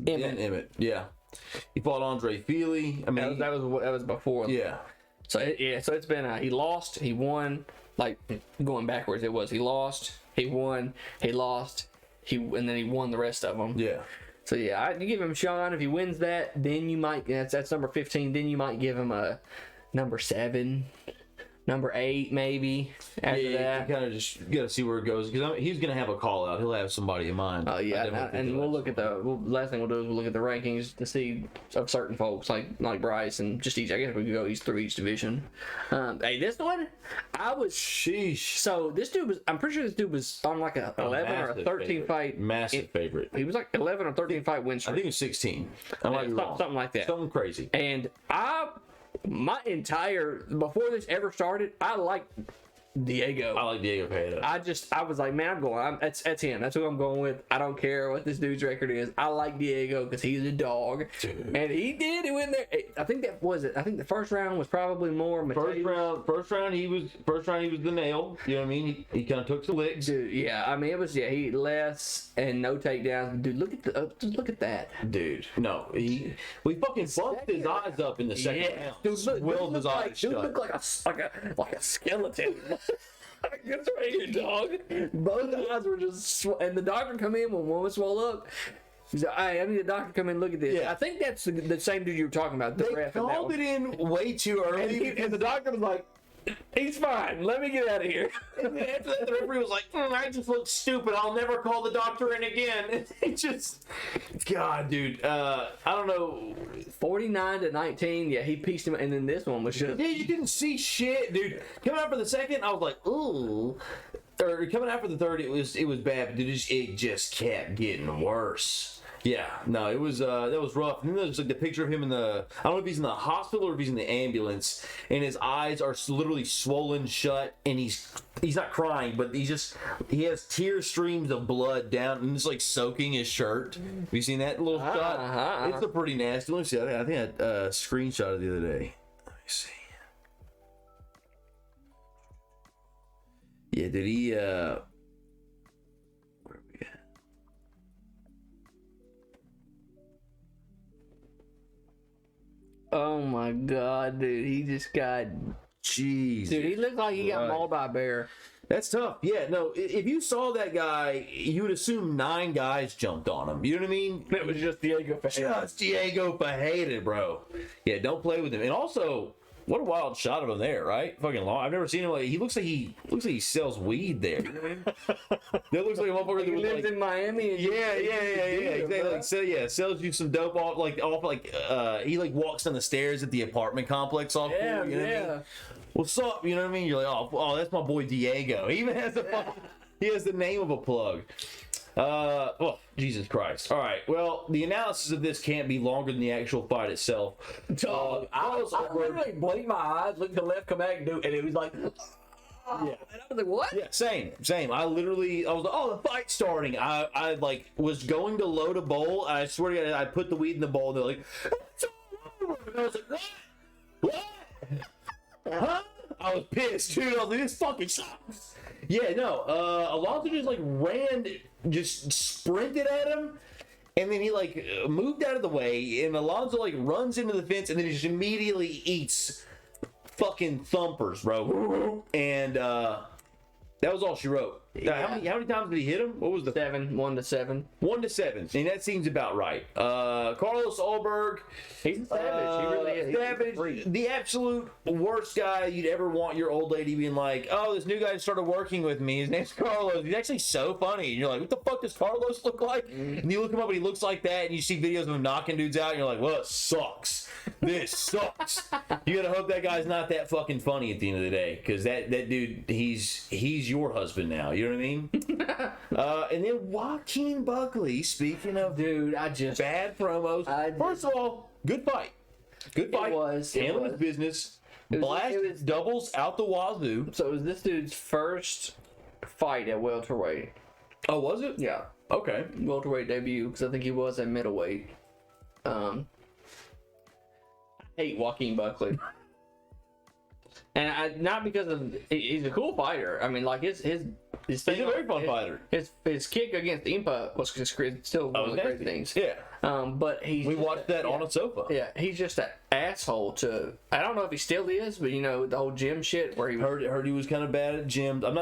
Emmett. Yeah. He fought Andre Feely. I mean, that was before. Yeah. So it's been he lost, he won, like going backwards. It was he lost, he won, he lost, and then he won the rest of them. Yeah. So yeah, you give him Sean. If he wins that, then you might. That's number 15. Then you might give him a number 7. Number 8, maybe. After that, you kind of just gotta see where it goes because he's gonna have a call out. He'll have somebody in mind. Oh yeah, and we'll look at last thing we'll do is we'll look at the rankings to see of certain folks like Bryce and just each. I guess we could go through each division. Hey, this one, I was. Sheesh. So this dude was. I'm pretty sure this dude was on like a 11 or a 13 fight. Massive favorite. He was like 11 or 13 fight win streak. I think it was 16. I might be wrong. Something like that. Something crazy. And before this ever started, I liked Diego. I like Diego Pereira. I was like, man, that's him. That's who I'm going with. I don't care what this dude's record is. I like Diego because he's a dog. Dude. And he went there. I think that was it. I think the first round was probably more Mateus. First round he was the nail. You know what I mean? He kind of took some licks. Dude, yeah. I mean, it was he less and no takedowns. Dude, look at that. Dude, no, we fucking bumped his eyes up in the second round. Dude, swelled his eyes shut. Dude looked like a skeleton. That's right here, dog. Both eyes were just, and the doctor come in when one was swole up. He's like, "Hey, I need a doctor to come in and look at this." Yeah. I think that's the same dude you were talking about. They called it in way too early, and the doctor was like, He's fine. Let me get out of here. And then after that, the referee was like, I just look stupid. I'll never call the doctor in again. It just, God, dude. I don't know. 49-19. Yeah, he pieced him, and then this one was just. Yeah, you didn't see shit, dude. Coming out for the second, I was like, ooh. Or coming out for the third, it was bad, but it just kept getting worse. Yeah, no, it was that was rough. And then there's like the picture of him in the, I don't know if he's in the hospital or if he's in the ambulance, and his eyes are literally swollen shut, and he's not crying, but he has tear streams of blood down, and it's like soaking his shirt. Have you seen that little shot? It's a pretty nasty. Let me see. I think I screenshot it the other day. Let me see. Yeah, did he? Where are we at? Oh my god, dude. He just got. Jeez. Dude, he looked like he got mauled by a bear. That's tough. Yeah, no, if you saw that guy, you would assume 9 guys jumped on him. You know what I mean? It was just Diego Ferreira. Just Diego Ferreira, bro. Yeah, don't play with him. And also, what a wild shot of him there, right? Fucking long. I've never seen him like he looks like he sells weed there. You know what I mean? That looks like a motherfucker He lives in Miami. And yeah, exactly. Like, sells you some dope he like walks down the stairs at the apartment complex off. Yeah, cool, you know what I mean? What's up? You know what I mean? You're like, oh, that's my boy Diego. He even has he has the name of a plug. Oh, Jesus Christ. All right. Well, the analysis of this can't be longer than the actual fight itself. Dog, I literally blinked my eyes, looked to the left, come back, and it was like, Yeah. And I was like, what? Yeah, same. I was like, oh, the fight's starting. I like was going to load a bowl. I swear to God, I put the weed in the bowl. And they're like, it's all over. And I was like, what? Huh? I was pissed, dude. I was like, this fucking sucks. Yeah, no. Alonso just just sprinted at him, and then he like moved out of the way, and Alonso like runs into the fence, and then he just immediately eats fucking thumpers, bro. And that was all she wrote. Yeah. How many times did he hit him? What was the 7, 1 to 7. 1 to 7? And that seems about right. Carlos Ulberg, He's a savage. He really is. savage, the absolute worst guy you'd ever want your old lady being like, oh, this new guy started working with me. His name's Carlos. He's actually so funny. And you're like, what the fuck does Carlos look like? And you look him up and he looks like that, and you see videos of him knocking dudes out, and you're like, well, it sucks. This sucks. You gotta hope that guy's not that fucking funny at the end of the day, because that dude, he's your husband now. You know what I mean? And then Joaquin Buckley. Speaking of bad promos, first of all, good fight. Good fight. Handling his business. Blast doubles out the wazoo. So it was this dude's first fight at welterweight. Oh, was it? Yeah, Okay. welterweight debut, because I think he was at middleweight. I hate Joaquin Buckley. And not because of he's a cool fighter. I mean, like his thing, He's a very fun fighter. His kick against Impa was still one of the great things. Yeah. But We watched that on a sofa. Yeah, he's just an asshole to. I don't know if he still is, but you know the whole gym shit where he was, heard he was kind of bad at gyms. I'm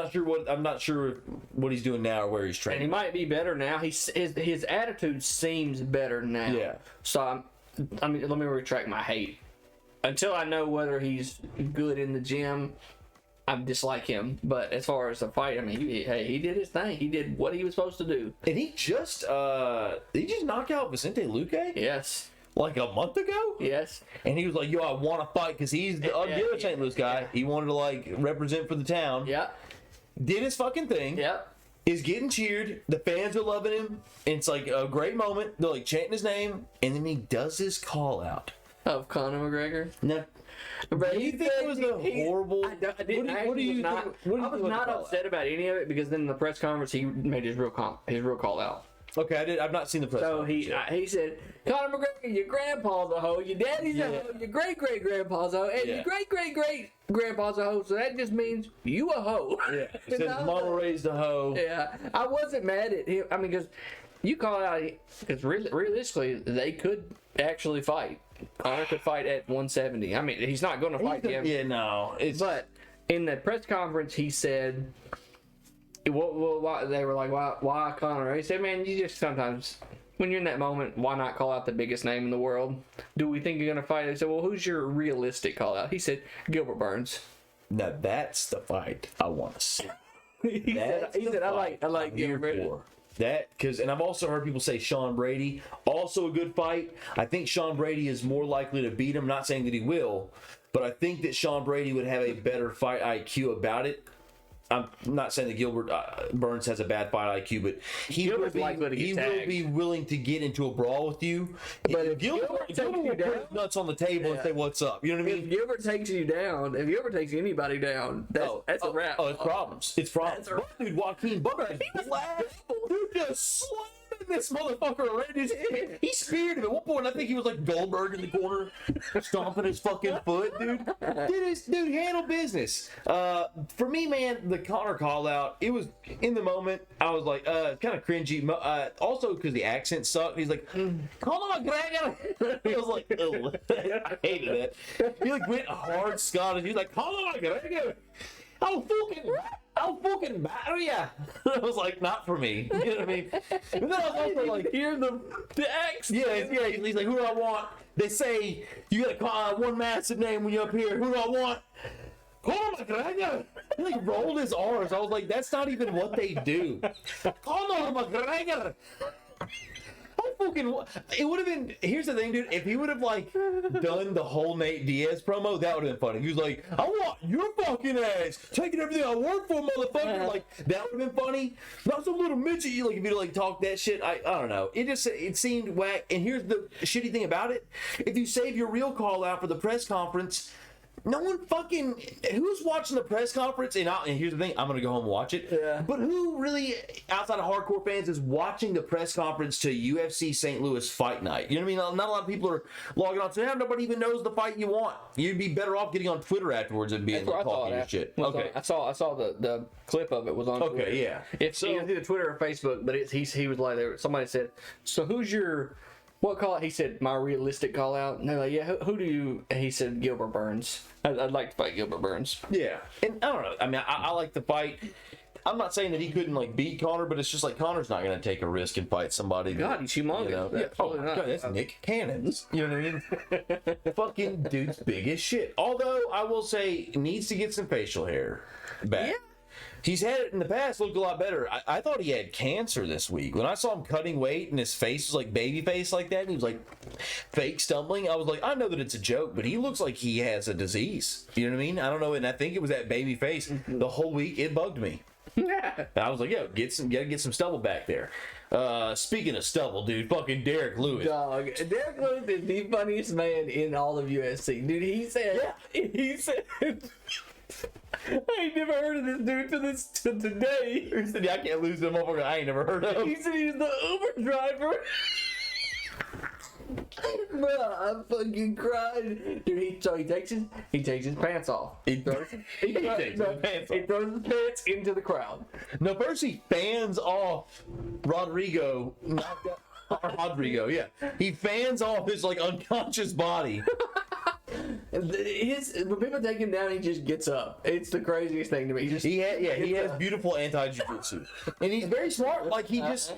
not sure what he's doing now or where he's and he training. might be better now. His attitude seems better now. Yeah. So let me retract my hate. Until I know whether he's good in the gym, I dislike him. But as far as the fight, I mean, he did his thing. He did what he was supposed to do. And he just knock out Vicente Luque Yes. like a month ago. Yes. And he was like, yo, I want to fight, because he's the other St. Louis guy. Yeah. He wanted to like represent for the town. Yeah. Did his fucking thing. Yeah. Is getting cheered. The fans are loving him. And it's like a great moment. They're like chanting his name, and then he does his call out. Of Conor McGregor. No. But Do you think it was a horrible? I was not upset about any of it, because then in the press conference he made his real call out. Okay, I've not seen the press. So he said, Conor McGregor, your grandpa's a hoe, your daddy's a hoe, your great grandpa's a hoe, and your great grandpa's a hoe. So that just means you a hoe. Yeah. He said his mama raised a hoe. Yeah, I wasn't mad at him. I mean, because you call out, because realistically they could actually fight. Conor could fight at 170. I mean, he's not going to fight him. Yeah, no. But in the press conference, he said, why, they were like, why Conor? He said, man, you just sometimes, when you're in that moment, why not call out the biggest name in the world? Do we think you're going to fight? They said, well, who's your realistic call out? He said, Gilbert Burns. Now that's the fight I want to see. he said, I like here for that, because, and I've also heard people say Sean Brady, also a good fight. I think Sean Brady is more likely to beat him. Not saying that he will, but I think that Sean Brady would have a better fight IQ about it. I'm not saying that Gilbert Burns has a bad fight IQ, but he will be willing to get into a brawl with you. But if Gilbert will put nuts on the table and say, "What's up?" You know what I mean? If Gilbert takes you down, if Gilbert takes anybody down, that's a wrap. Oh, it's problems. It's problems. Dude, Joaquin Butler, dude, just slamming this motherfucker around his head. He speared him at one point. I think he was like Goldberg in the corner, stomping his fucking foot, dude. Dude, handle business. For me, man, the Connor call out, it was in the moment. I was like, kind of cringy. Also because the accent sucked. He's like, Conor McGregor. I was like, oh, I hated that. He like went hard Scottish. He's like, Conor McGregor. I'll fucking batter ya. I was like, not for me. You know what I mean? But then I was also like, hear the accent. Yeah. He's like, who do I want? They say you gotta call one massive name when you're up here. Who do I want? Conor McGregor. He like rolled his R's. I was like, that's not even what they do. Conor McGregor. It would have been. Here's the thing, dude. If he would have like done the whole Nate Diaz promo, that would have been funny. He was like, "I want your fucking ass, taking everything I work for, motherfucker." Like that would have been funny. Not some little midget. Like if you like talk that shit, I don't know. It seemed whack. And here's the shitty thing about it: if you save your real call out for the press conference. No one fucking who's watching the press conference and here's the thing, I'm gonna go home and watch it. Yeah. But who really outside of hardcore fans is watching the press conference to UFC St. Louis fight night? You know what I mean? Not a lot of people are logging on. So nobody even knows the fight you want. You'd be better off getting on Twitter afterwards and being like, talking your shit. Okay. I saw the clip of it was on Twitter. Okay, yeah. It's either Twitter or Facebook, but he was like somebody said, so who's your what call out? He said, my realistic call out. And they're like, yeah, who do you? He said, Gilbert Burns. I'd like to fight Gilbert Burns. Yeah. And I don't know. I mean, I like the fight. I'm not saying that he couldn't like beat Connor, but it's just like Connor's not going to take a risk and fight somebody. God, he's humongous. You know? Yeah. Oh, God, that's Nick Cannons. You know what I mean? Fucking dude's big as shit. Although, I will say, needs to get some facial hair back. Yeah. He's had it in the past, looked a lot better. I thought he had cancer this week. When I saw him cutting weight and his face was like baby face like that, and he was like fake stumbling, I was like, I know that it's a joke, but he looks like he has a disease. You know what I mean? I don't know, and I think it was that baby face. The whole week, it bugged me. I was like, yo, gotta get some stubble back there. Speaking of stubble, dude, fucking Derek Lewis. Dog, Derek Lewis is the funniest man in all of UFC. Dude, he said, I ain't never heard of this dude till today. He said, I can't lose him over. I ain't never heard of him. He said he's the Uber driver. Bro, I fucking cried. Dude, he takes his pants off. He throws his pants into the crowd. No, first he fans off Rodrigo. Rodrigo, he fans off his like unconscious body. When people take him down, he just gets up. It's the craziest thing to me. He has beautiful anti-jiu-jitsu, and he's very smart. Like he has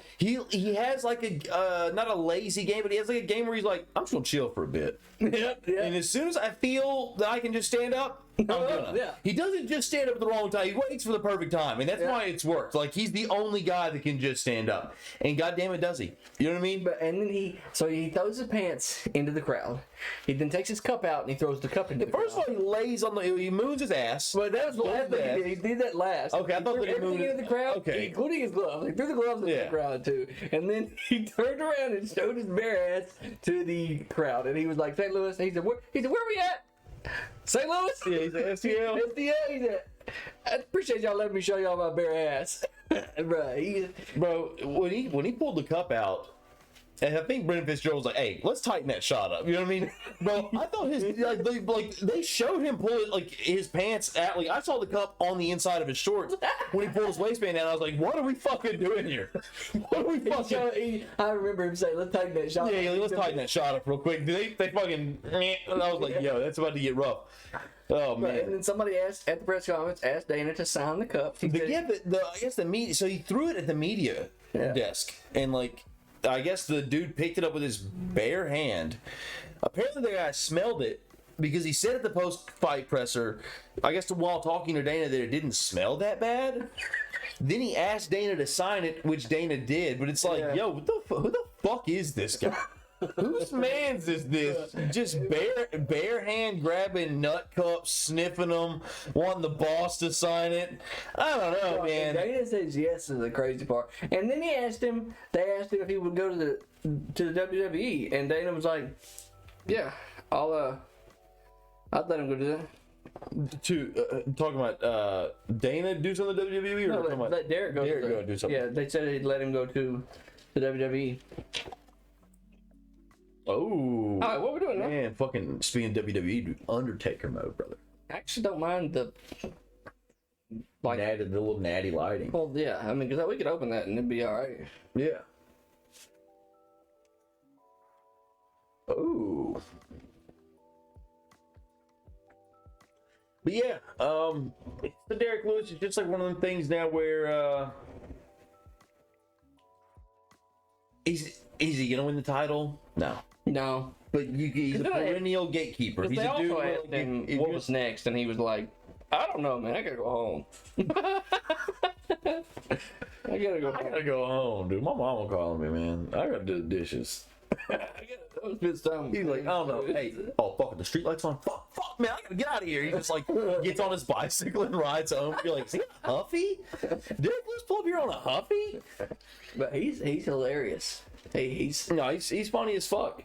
like a not a lazy game, but he has like a game where he's like, I'm just gonna chill for a bit. Yep. And as soon as I feel that I can just stand up, I'm gonna. Yeah. He doesn't just stand up at the wrong time. He waits for the perfect time, and that's why it's worked. Like he's the only guy that can just stand up, and goddamn it, does he? You know what I mean? And then he throws his pants into the crowd. He then takes his cup out and he throws the cup into the crowd. First of all, he lays on he moons his ass. But that was the last thing he did. He did that last. Okay, I thought that he mooned into the crowd, including his gloves. He threw the gloves into the crowd too, and then he turned around and showed his bare ass to the crowd, and he was like, "St. Louis." He said, "Where are we at?" St. Louis? Yeah, he's like, STL. STL, he said, I appreciate y'all letting me show y'all my bare ass. Bro, when he pulled the cup out, and I think Brendan Fitzgerald was like, hey, let's tighten that shot up. You know what I mean? Bro, I thought they showed him pull it, like his pants out. Like I saw the cup on the inside of his shorts when he pulled his waistband down. I was like, what are we fucking doing here? What are we fucking I remember him saying, let's tighten that shot up. Yeah, let's tighten that shot up real quick. They fucking and I was like, yo, that's about to get rough. Oh man! And then somebody asked at the press conference, asked Dana to sign the cup. I guess the media. So he threw it at the media desk, and like I guess the dude picked it up with his bare hand. Apparently, the guy smelled it because he said at the post-fight presser, I guess while talking to Dana, that it didn't smell that bad. Then he asked Dana to sign it, which Dana did. But it's like, yo, who the fuck is this guy? Whose man's is this? Just bare hand grabbing nut cups, sniffing them, wanting the boss to sign it. I don't know, man. Dana says yes is the crazy part. And then they asked him if he would go to the WWE, and Dana was like, yeah, I'll let him go do that. Talking about Dana do something to WWE, or No, talking about let Derek go. Derek go do something? Yeah, they said he'd let him go to the WWE. Oh. All right, what we doing now? Man, fucking speaking of WWE, dude, Undertaker mode, brother. I actually don't mind the The little natty lighting. Well, yeah, I mean, because we could open that and it'd be all right. Yeah. Oh. But yeah, the Derek Lewis is just like one of them things now where is he gonna win the title? No. But he's a perennial gatekeeper. He's They a dude also where, asked him what was next, and he was like, I don't know, man. I gotta go home. I gotta go home, dude. My mama calling me, man. I gotta do the dishes. He's like, I don't know. Hey, fuck it, the street lights on. Fuck, man, I gotta get out of here. He just like gets on his bicycle and rides home. You're like, is he a Huffy? Derek Lewis pull up here on a Huffy? But he's hilarious. He's funny as fuck.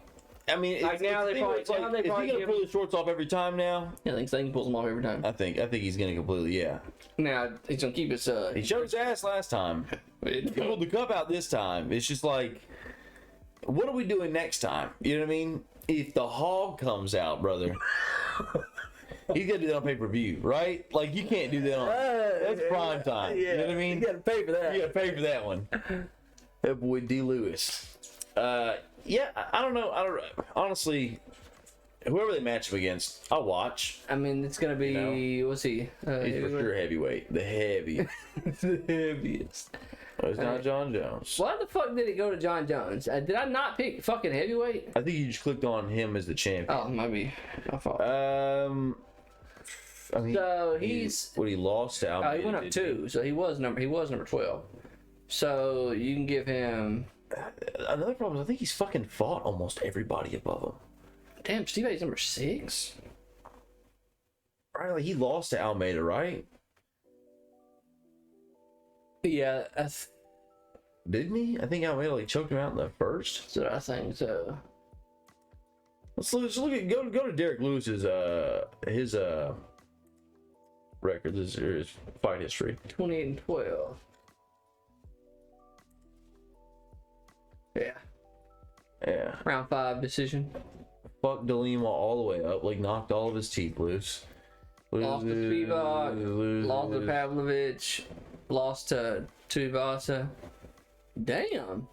I mean, like now they probably is he gonna pull his shorts off every time now? Yeah, I think he pulls them off every time. I think he's gonna completely, yeah. Now he's gonna keep his He showed his ass last time. He pulled the cup out this time. It's just like, what are we doing next time? You know what I mean? If the hog comes out, brother, he's gonna do that on pay-per-view, right? Like, you can't do that on that's prime time. Yeah, you know what I mean? You gotta pay for that. You gotta pay for that one. That boy D. Lewis. Yeah, I don't know. Honestly, whoever they match him against, I'll watch. I mean, it's gonna be what's he? He's for sure heavyweight. The heavy. The heaviest. It's not John Jones. Why the fuck did it go to John Jones? Did I not pick fucking heavyweight? I think you just clicked on him as the champion. Oh, maybe. My fault. I mean, So he lost to Almeida. He went up 2, so he was number 12. So you can give him. Another problem is I think he's fucking fought almost everybody above him. Damn, Steve A's number 6. Right, like he lost to Almeida, right? Yeah, Didn't he? I think Almeida like choked him out in the first. so I think so. Let's look at go to Derek Lewis's his record, his fight history. 28 and 12. Yeah. Yeah. Round 5 decision. Fucked Delima all the way up, like knocked all of his teeth loose. Lost to Spivak, lost to Pavlovich, lost to Tuivasa. Damn.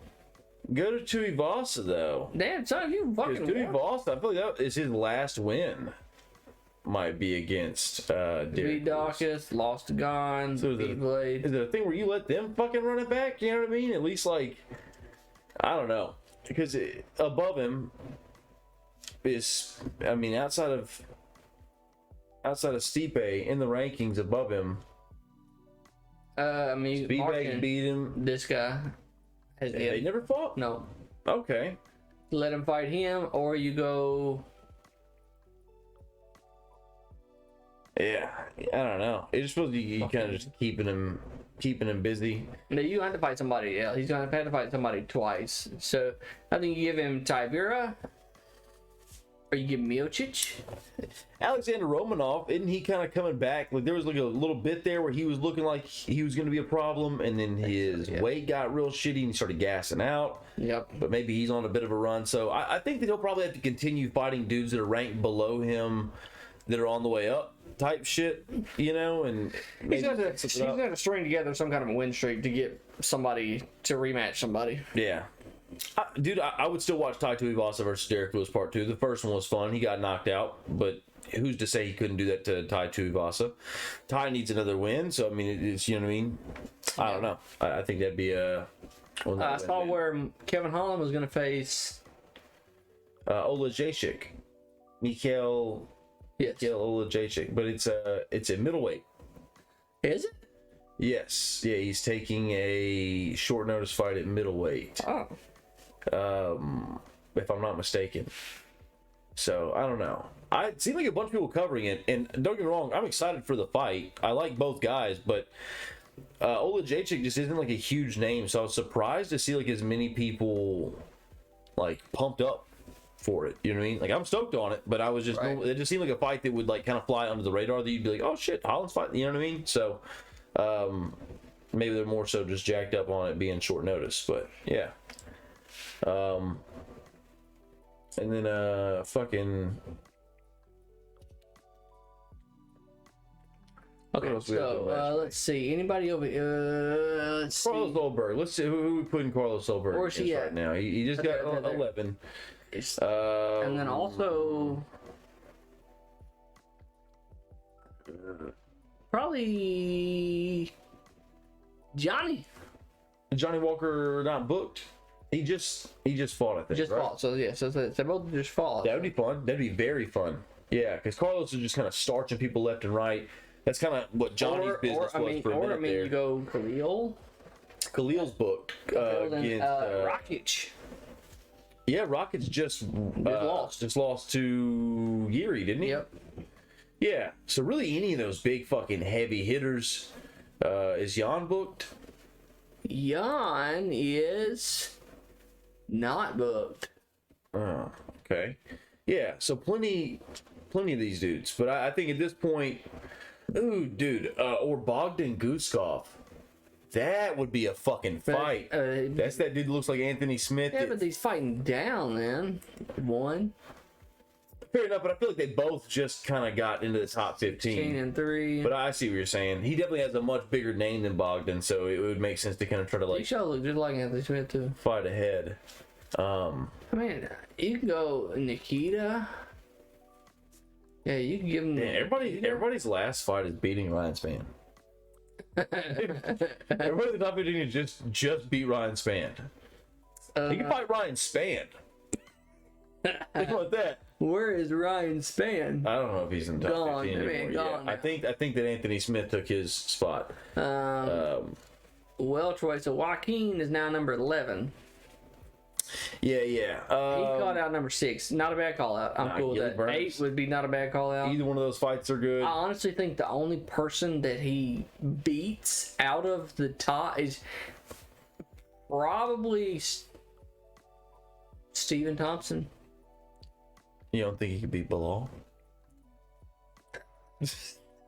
Go to Tuivasa though. Damn, son, you fucking won. Tuivasa, I feel like that is his last win. Might be against Derek Beat Dawkins, lost to Gone, So beat Blade. Is it a thing where you let them fucking run it back? You know what I mean? At least like, I don't know, because above him is, I mean, outside of Stipe in the rankings above him, I mean, Stipe Martin, beat him. this guy. They never fought. No. Okay. Let him fight him, or you go. Yeah, I don't know. It's just supposed to be kind of just keeping him busy. No, you have to fight somebody. Yeah, he's gonna have to fight somebody twice. So I think you give him Tybura, or you give Miocic. Alexander Romanov, isn't he kind of coming back? Like there was like a little bit there where he was looking like he was going to be a problem, and then his weight got real shitty and he started gassing out. Yep. But maybe he's on a bit of a run. So I think that he'll probably have to continue fighting dudes that are ranked below him, that are on the way up type shit, you know, and He's gonna string together some kind of a win streak to get somebody to rematch somebody. Yeah. Dude, I would still watch Tai Tuivasa versus Derek Lewis Part 2. The first one was fun. He got knocked out, but who's to say he couldn't do that to Tai Tuivasa? Tai needs another win, so I mean, it's, you know what I mean? I don't know. I think that'd be a... I saw where Kevin Holland was going to face... Ola Jacek. Mikhail Yes. Yeah, Olajaychik, but it's a middleweight. Is it? Yes. Yeah, he's taking a short notice fight at middleweight. Oh. If I'm not mistaken. So I don't know. It seemed like a bunch of people covering it, and don't get me wrong, I'm excited for the fight. I like both guys, but Olajaychik just isn't like a huge name, so I was surprised to see like as many people like pumped up for it. You know what I mean? Like I'm stoked on it, but I was just it just seemed like a fight that would like kind of fly under the radar. That you'd be like, oh shit, Holland's fight. You know what I mean? So maybe they're more so just jacked up on it being short notice, but yeah. And then fucking. Okay, so let's see. Anybody over here? Let's Carlos see. Solberg. Let's see who we put in Carlos Solberg. Where's he right at? now? He just got there. 11. And then also probably Johnny. Johnny Walker not booked. He just fought, I think. Just right? fought. So yeah, so they both just fought. That would be fun. That'd be very fun. Yeah, because Carlos is just kind of starching people left and right. That's kind of what Johnny's business was for a minute there. You go Khalil. Khalil's booked against Rakic. Yeah, Rockets just lost to Geary, didn't he? Yep. Yeah. So really, any of those big fucking heavy hitters, is Jan booked? Jan is not booked. Oh, okay. Yeah. So plenty of these dudes, but I think at this point, ooh, dude, or Bogdan Guskov. That would be a fucking fight. That's that dude that looks like Anthony Smith. Yeah, but he's fighting down, man. One. Fair enough, but I feel like they both just kind of got into the top 15. 15-3. But I see what you're saying. He definitely has a much bigger name than Bogdan, so it would make sense to kind of try to He like should look just like Anthony Smith too. fight ahead. I mean, you can go Nikita. Yeah, you can give him. Man, everybody's last fight is beating Ryan Spann. Everybody in the top 15 is just beat Ryan Spann. He can fight Ryan Spann. Think about that. Where is Ryan Spann? I don't know if he's in the top 15 anymore. Gone Yeah. I think that Anthony Smith took his spot. Welterweight, so Joaquin is now number 11. Yeah. He called out number 6. Not a bad call out. I'm cool with that. Burns. 8 would be not a bad call out. Either one of those fights are good. I honestly think the only person that he beats out of the top is probably Stephen Thompson. You don't think he could beat Bilal?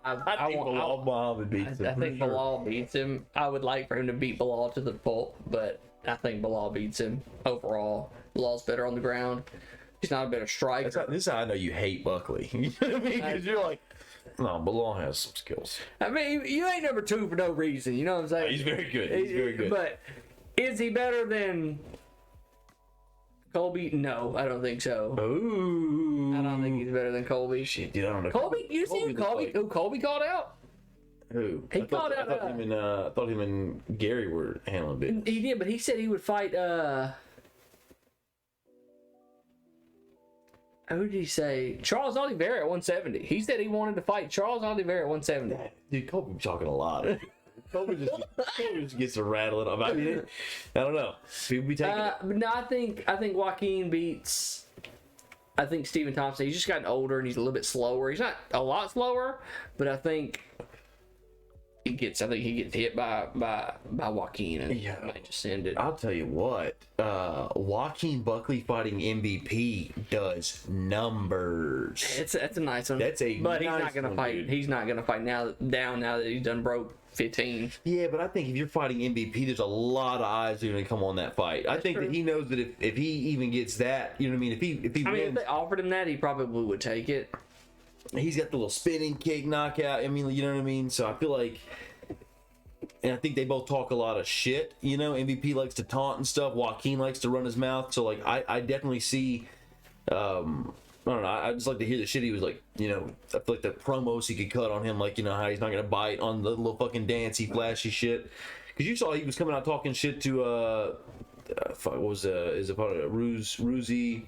I think Bilal Muhammad beats him. I think Bilal beats him. I would like for him to beat Bilal to the pulp, but I think Bilal beats him overall. Bilal's better on the ground. He's not a better striker. This is how I know you hate Buckley. You know what I mean? Because you're like, no, Bilal has some skills. I mean, you ain't number 2 for no reason. You know what I'm saying? He's very good. He's very good. But is he better than Colby? No, I don't think so. Ooh. I don't think he's better than Colby. Shit, dude, I don't know. Colby, you see who Colby called out? Who? He called out. I thought him and Gary were handling business. He did, but he said he would fight. Who did he say? Charles Oliveira at 170. He said he wanted to fight Charles Oliveira at 170. Dude, Colby be talking a lot. Colby just gets to rattling. I mean, I don't know. People be taking it. But no, I think Joaquin beats. I think Stephen Thompson. He's just gotten older and he's a little bit slower. He's not a lot slower, but I think he gets hit by Joaquin and might just send it. I'll tell you what, Joaquin Buckley fighting MVP does numbers. That's a nice one. That's a but nice he's not gonna one, fight. dude. He's not gonna fight now that he's done broke 15. Yeah, but I think if you're fighting MVP, there's a lot of eyes that are going to come on that fight. I think that he knows that if he even gets that, you know what I mean? If he I mean, wins, if they offered him that, he probably would take it. he's got the little spinning kick knockout. I mean, you know what I mean? So I feel like, and I think they both talk a lot of shit. You know, MVP likes to taunt and stuff. Joaquin likes to run his mouth. So like, I definitely see. I don't know. I just like to hear the shit he was like. You know, I feel like the promos he could cut on him, like, you know, how he's not gonna bite on the little fucking dancey flashy shit. Because you saw he was coming out talking shit to what was his opponent, Ruzi.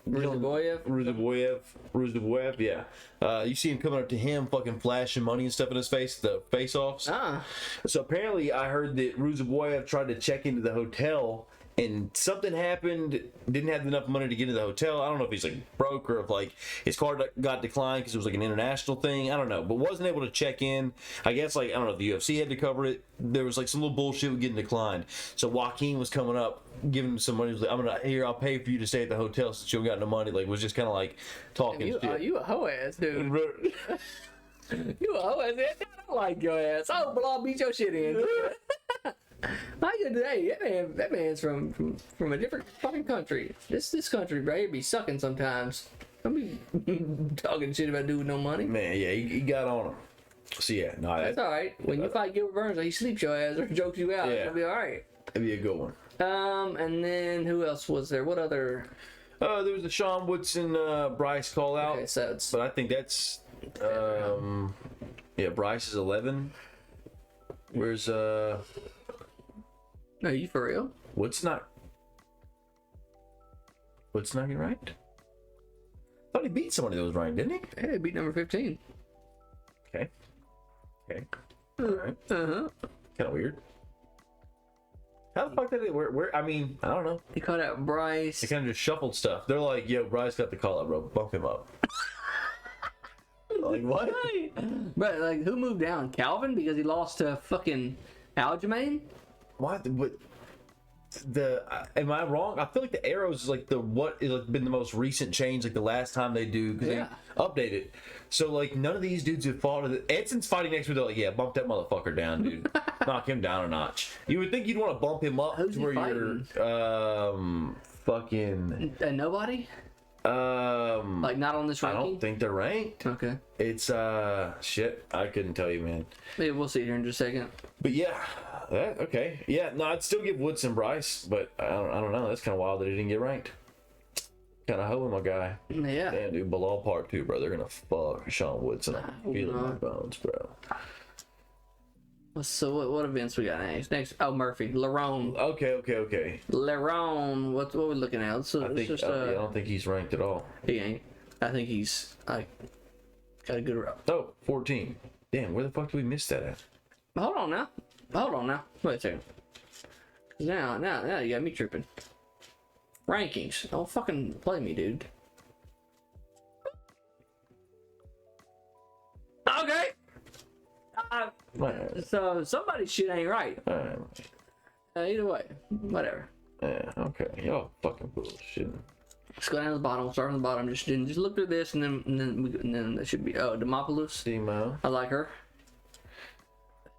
Ruziboyev. Yeah. You see him coming up to him, fucking flashing money and stuff in his face, the face-offs. So apparently, I heard that Ruziboyev tried to check into the hotel, and something happened. Didn't have enough money to get into the hotel. I don't know if he's like broke or if like his card got declined because it was like an international thing. I don't know, but wasn't able to check in. I guess like I don't know if the UFC had to cover it. There was like some little bullshit with getting declined. So Joaquin was coming up, giving him some money. He was like, I'll pay for you to stay at the hotel since you don't got no money. Like was just kind of like talking shit. You a hoe ass dude. You a hoe ass. I don't like your ass. Oh, but I'll beat your shit in. How you today? That man's from a different fucking country. This country, bro, he'd be sucking sometimes. Don't be talking shit about dude with no money. Man, yeah, he got on him. So yeah, no, that's all right. When you fight Gilbert Burns, he sleeps your ass or jokes you out. Yeah. It'll be all right. It'd be a good one. And then who else was there? What other? There was the Sean Woodson Bryce call out. Okay, so it's... But I think that's yeah, Bryce is 11. Where's No, you for real? What's not getting ranked? I thought he beat somebody that was ranked, didn't he? Yeah, he beat number 15. Okay. All right. Kind of weird. How the fuck did it? Where? I mean, I don't know. He called out Bryce. They kind of just shuffled stuff. They're like, "Yo, Bryce got the call out, bro. Bump him up." Like what? But like, who moved down? Calvin because he lost to fucking Aljamain? What? Am I wrong? I feel like the arrows is like what is like been the most recent change, like the last time they do because they update it. So like none of these dudes have fought. Edson's fighting next week. They're like, yeah, bump that motherfucker down, dude. Knock him down a notch. You would think you'd want to bump him up to where you're fucking nobody. Like not on this ranking. I don't think they're ranked. Okay. It's shit. I couldn't tell you, man. Maybe we'll see here in just a second. But yeah. Okay. Yeah, no, I'd still give Woodson Bryce, but I don't know. That's kind of wild that he didn't get ranked. Kind of hoeing my guy. Yeah. Damn, dude, Bilal Part 2, bro. They're going to fuck Sean Woodson. I'm feeling my bones, bro. So what events we got next? Oh, Murphy. Lerone. Okay. Lerone. What we looking at? I don't think he's ranked at all. He ain't. I think he's got a good route. Oh, 14. Damn, where the fuck did we miss that at? Hold on now. Wait a second. Now you got me tripping. Rankings. Don't fucking play me, dude. Okay. So somebody's shit ain't right. Either way, whatever. Yeah, okay. Y'all fucking bullshit. Let's go down to the bottom. We'll start from the bottom. Just look through this, and then there should be Demopoulos. Demo. I like her.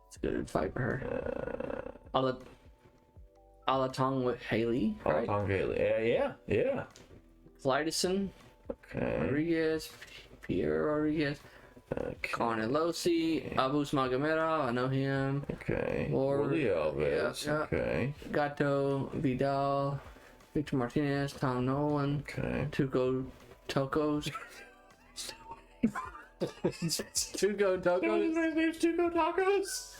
It's a good fight for her. Alatong with Haley, right? Alatong Haley. Yeah. Flighterson. Okay. Rodriguez. Pierre Rodriguez. Okay. Carnelosi. Abus Magomedov. I know him. Okay. Jordi Alves. Yeah. Okay. Gato Vidal. Victor Martinez. Tom Nolan. Okay. Tuco Tocos. Tuco Tocos. His name's Tuco Tacos.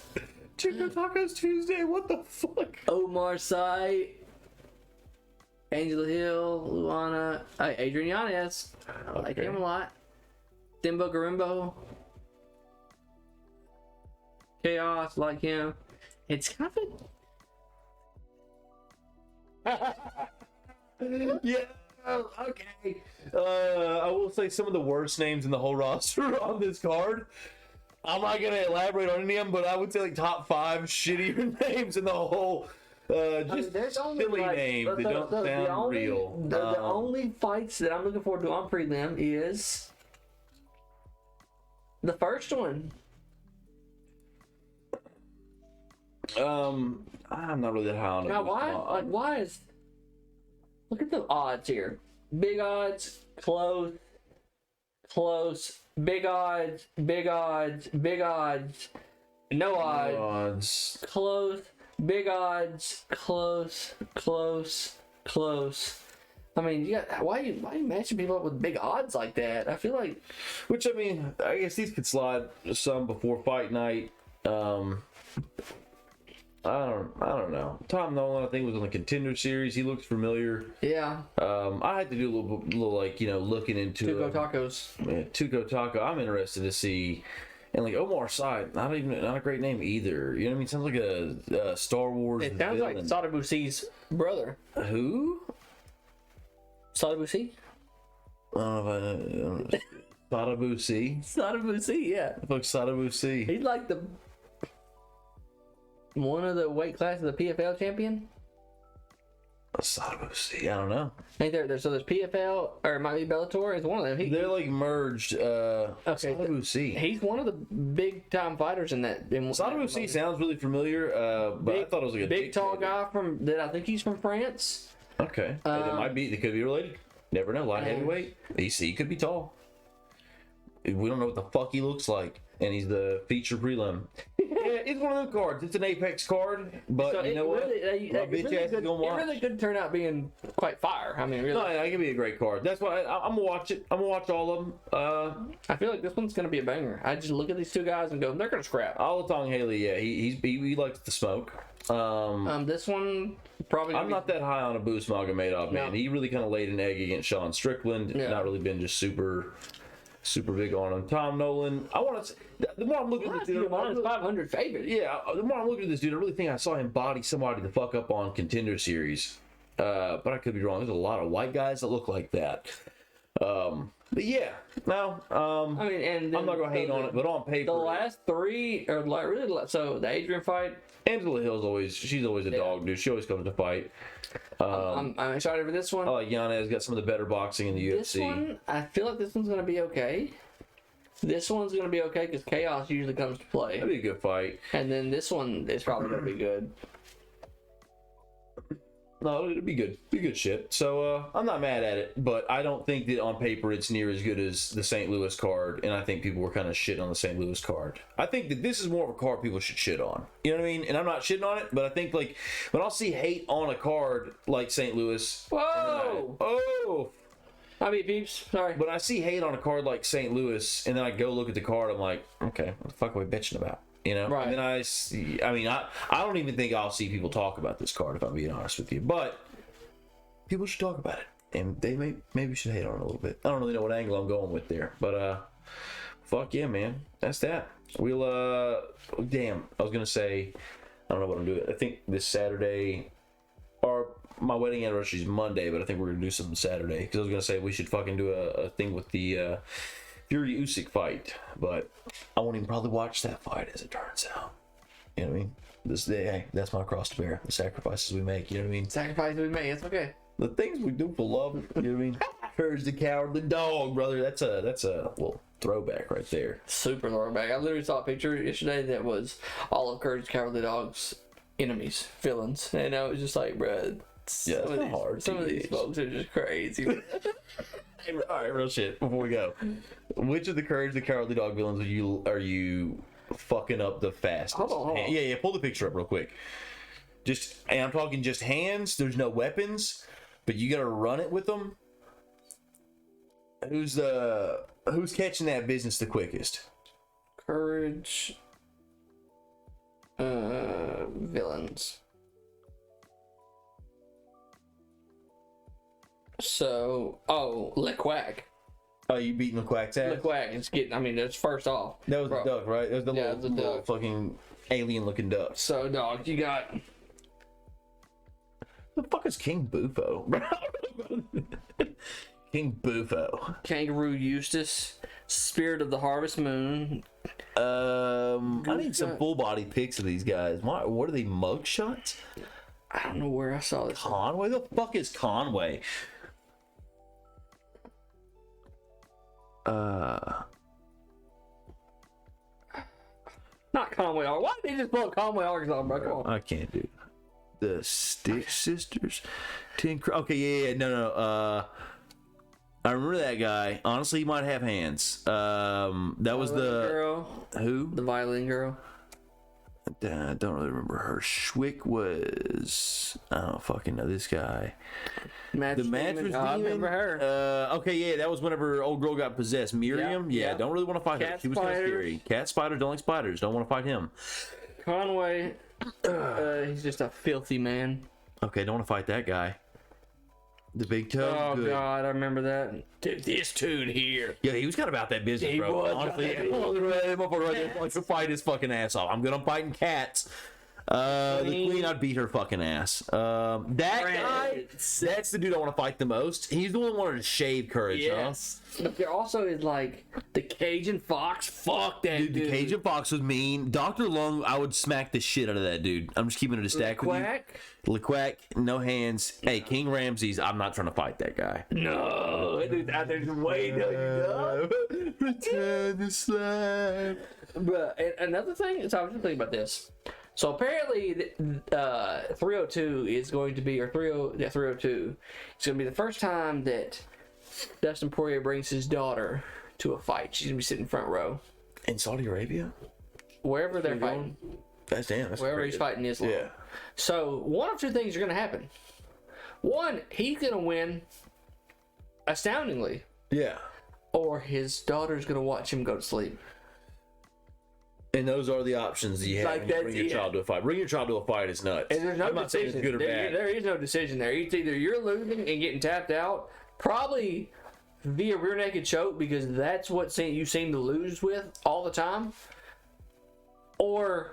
Tuco Tacos Tuesday. What the fuck? Omar Sy. Angela Hill. Luana. Adrian Yanez. I like him a lot. Dimbo Garimbo. Chaos, like him. It's kind of yeah, okay. I will say some of the worst names in the whole roster on this card. I'm not gonna elaborate on any of them, but I would say like top 5 shittier names in the whole. Just silly names. They don't sound real. The only fights that I'm looking forward to on prelim is the first one. I'm not really that high on it. Now, why is? Look at the odds here. Big odds, close, big odds, no odds, close, big odds, close. I mean, why are you matching people up with big odds like that? I feel like, which I mean, I guess these could slide some before fight night. I don't know. Tom Nolan, I think, was on the Contender Series. He looks familiar. Yeah. I had to do a little like, looking into Tuco Tacos. Man, Tuco Taco. I'm interested to see, and like Omar Sy, not a great name either. You know what I mean? Sounds like a Star Wars. It sounds villain. like Sada Bussi's brother. Who? Sada Bussi? I don't know if I Sada Bussi. Sada Bussi, yeah. Fuck Sada Bussi. He's like the one of the weight classes of the PFL champion. Sada Bussi. I don't know. Ain't there? So there's PFL or it might be Bellator. It's one of them. They're like merged. Sada Bussi. He's one of the big time fighters in that. Sada Bussi sounds really familiar, but I thought it was like a big tall guy from that. I think he's from France. Okay, it might be. They could be related. Never know. Light heavyweight. He could be tall. We don't know what the fuck he looks like, and he's the feature prelim. Yeah, it's one of those cards. It's an Apex card, but So you know what? My bitch ass is gonna watch. It really could turn out being quite fire. I mean, really. No, it could be a great card. That's why I'm gonna watch it. I'm gonna watch all of them. I feel like this one's gonna be a banger. I just look at these two guys and go, they're gonna scrap. Alatong Haley, yeah, he likes the smoke. This one probably. I'm not that high on a Boost Magomedov, man. No. He really kind of laid an egg against Sean Strickland. Yeah. Not really been just super big on him. Tom Nolan. I want to. The more I'm looking at this dude, minus 500 favorite. yeah. The more I'm looking at this dude, I really think I saw him body somebody the fuck up on Contender Series. But I could be wrong. There's a lot of white guys that look like that. But yeah, no. I mean, and I'm not gonna hate on it, but on paper, the last three are like really. So the Adrian fight. Angela Hill's she's always a dog, dude. She always comes to fight. I'm excited for this one. I like Yanez got some of the better boxing in the UFC. This one, I feel like this one's gonna be okay. This one's gonna be okay because chaos usually comes to play, That'd be a good fight. and then this one is probably gonna be good. No, it'd be good. Be good shit. So I'm not mad at it, but I don't think that on paper it's near as good as the St. Louis card, and I think people were kind of shitting on the St. Louis card. I think that this is more of a card people should shit on. You know what I mean? And I'm not shitting on it, but I think like when I'll see hate on a card like St. Louis. Whoa! I mean, peeps. Sorry. When I see hate on a card like St. Louis, and then I go look at the card, I'm like, okay, what the fuck are we bitching about? You know, Right. And then I don't even think I'll see people talk about this card if I'm being honest with you. But people should talk about it, and they maybe should hate on it a little bit. I don't really know what angle I'm going with there, but fuck yeah, man, that's that. We'll damn, I was gonna say, I don't know what I'm doing. I think this Saturday, or my wedding anniversary is Monday, but I think we're gonna do something Saturday because I was gonna say we should fucking do a thing with the Fury Usyk fight, but I won't even probably watch that fight as it turns out. You know what I mean? Hey, that's my cross to bear. The sacrifices we make. You know what I mean? Sacrifice we made. It's okay. The things we do for love. You know what I mean? Courage the Cowardly Dog, brother. That's a little throwback right there. Super throwback. I literally saw a picture yesterday that was all of Courage the Cowardly Dog's enemies, villains, and I was just like, bruh. Yeah, it's not hard. Some of these folks are just crazy. Hey, all right, real shit. Before we go, which of the Courage the Cowardly Dog villains are you fucking up the fastest? Hold on. Yeah. Pull the picture up real quick. And I'm talking just hands. There's no weapons, but you gotta run it with them. Who's catching that business the quickest? Courage. Villains. So, LeQuack. Oh, you beating the Quack's ass? LeQuack is getting. I mean, that's first off. That was the duck, right? That was the Yeah, it was the little duck. fucking alien-looking duck. So, dog, you got. The fuck is King Bufo? King Bufo. Kangaroo Eustace, Spirit of the Harvest Moon. I need some full body pics of these guys. What are they, mug shots? I don't know where I saw this. Conway? The fuck is Conway? Not Conway. Why did they just pull Conway Arkansas, bro? Come on. I can't do the Stick Sisters. Okay, yeah, no. I remember that guy. Honestly, he might have hands. That was the girl. who? The violin girl. I don't really remember her. Schwick was. I don't fucking know this guy. The mattress demon. I remember her. Okay, yeah, that was whenever old girl got possessed. Miriam, yeah, don't really want to fight her. Cat She was kind of spiders. scary. Cat spiders, don't like spiders. Don't want to fight him. Conway He's just a filthy man. Okay, don't want to fight that guy. The big toe. Oh good. God, I remember that. Dude, this dude here. Yeah, he was kind of about that business, He bro. was. Honestly, that motherfucker right there wants to fight his fucking ass off. I'm good on fighting cats. The queen, I'd beat her fucking ass. That guy, that's the dude I want to fight the most. He's the one who wanted to shave Courage, Yes. But there also is like the Cajun Fox. Fuck that dude. The Cajun Fox was mean. Dr. Lung, I would smack the shit out of that dude. I'm just keeping it a stack with you. Quack? LeQuack, no hands. Hey, King Ramses, I'm not trying to fight that guy. No, that dude's out there just way down. Return the slime. But another thing, so I was just thinking about this. So apparently, 302 is going to be, or 302, it's going to be the first time that Dustin Poirier brings his daughter to a fight. She's going to be sitting front row. In Saudi Arabia? Wherever they're fighting. That's Wherever he's fighting Islam. Yeah. So one of two things are going to happen. One, he's going to win astoundingly. Yeah. Or his daughter's going to watch him go to sleep. And those are the options that you have Like when you bring your that's- child to a fight. Bring your child to a fight is nuts. And there's no I'm not saying decision. it's good or bad. There is no decision there. It's either you're losing and getting tapped out, probably via rear naked choke, because that's what you seem to lose with all the time, or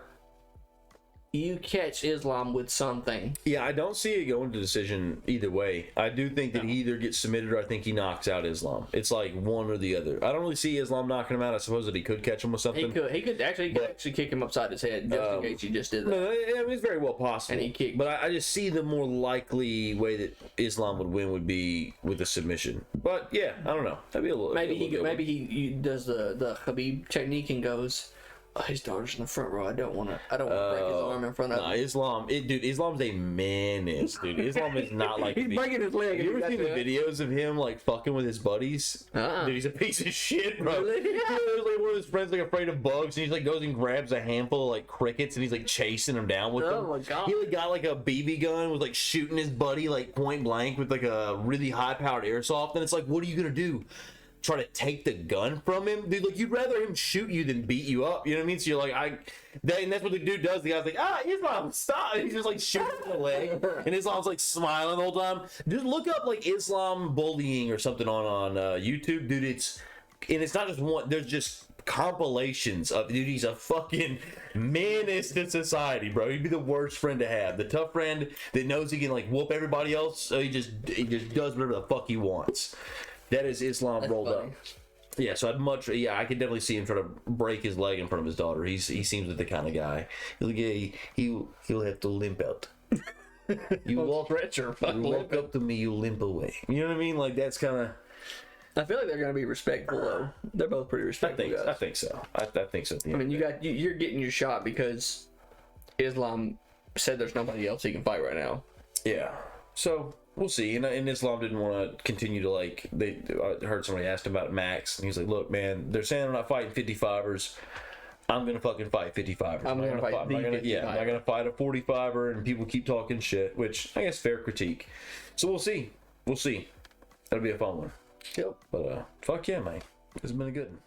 you catch Islam with something. Yeah, I don't see it going to decision either way. I do think that he either gets submitted or I think he knocks out Islam. It's like one or the other. I don't really see Islam knocking him out. I suppose that he could catch him with something. He could actually kick him upside his head just in case he just did that. No, I mean, it's very well possible. And he kicked. But I just see the more likely way that Islam would win would be with a submission. But yeah, I don't know. That'd be a little. Maybe he does the Khabib technique and goes, oh, his daughter's in the front row. I don't want to break his arm in front of him. Dude, Islam's a menace, dude. Islam is not like He's breaking his leg. Have you ever seen the videos of him like fucking with his buddies? Dude, he's a piece of shit, bro. Really? There's like one of his friends like afraid of bugs, and he like goes and grabs a handful of like crickets, and he's like chasing them down with them. Oh my God. He like got like a BB gun, was like shooting his buddy like point blank with like a really high powered airsoft, and it's like, what are you gonna do? Try to take the gun from him, dude? Like, you'd rather him shoot you than beat you up, you know what I mean? So you're like, and that's what the dude does. The guy's like, Islam, stop, and he's just like shooting in the leg, and Islam's like smiling the whole time. Just look up like Islam bullying or something on YouTube, dude. It's not just one, there's just compilations of, dude, he's a fucking menace to society, bro. He'd be the worst friend to have, the tough friend that knows he can like whoop everybody else, so he just does whatever the fuck he wants. That is Islam rolled up. Yeah, so I could definitely see him try to break his leg in front of his daughter. He seems like the kind of guy. He'll have to limp out. You walk up to me, you limp away. You know what I mean? Like, that's kind of. I feel like they're going to be respectful, though. They're both pretty respectful guys. I think so. I think so. I mean, you're getting your shot because Islam said there's nobody else he can fight right now. Yeah. So we'll see. And Islam didn't want to continue to like. I heard somebody asked him about Max, and he's like, "Look, man, they're saying I'm not fighting 55ers. I'm gonna fucking fight 55ers. I'm not gonna fight a 45er." And people keep talking shit, which I guess fair critique. So we'll see. That'll be a fun one. Yep. But fuck yeah, man. It's been a good one.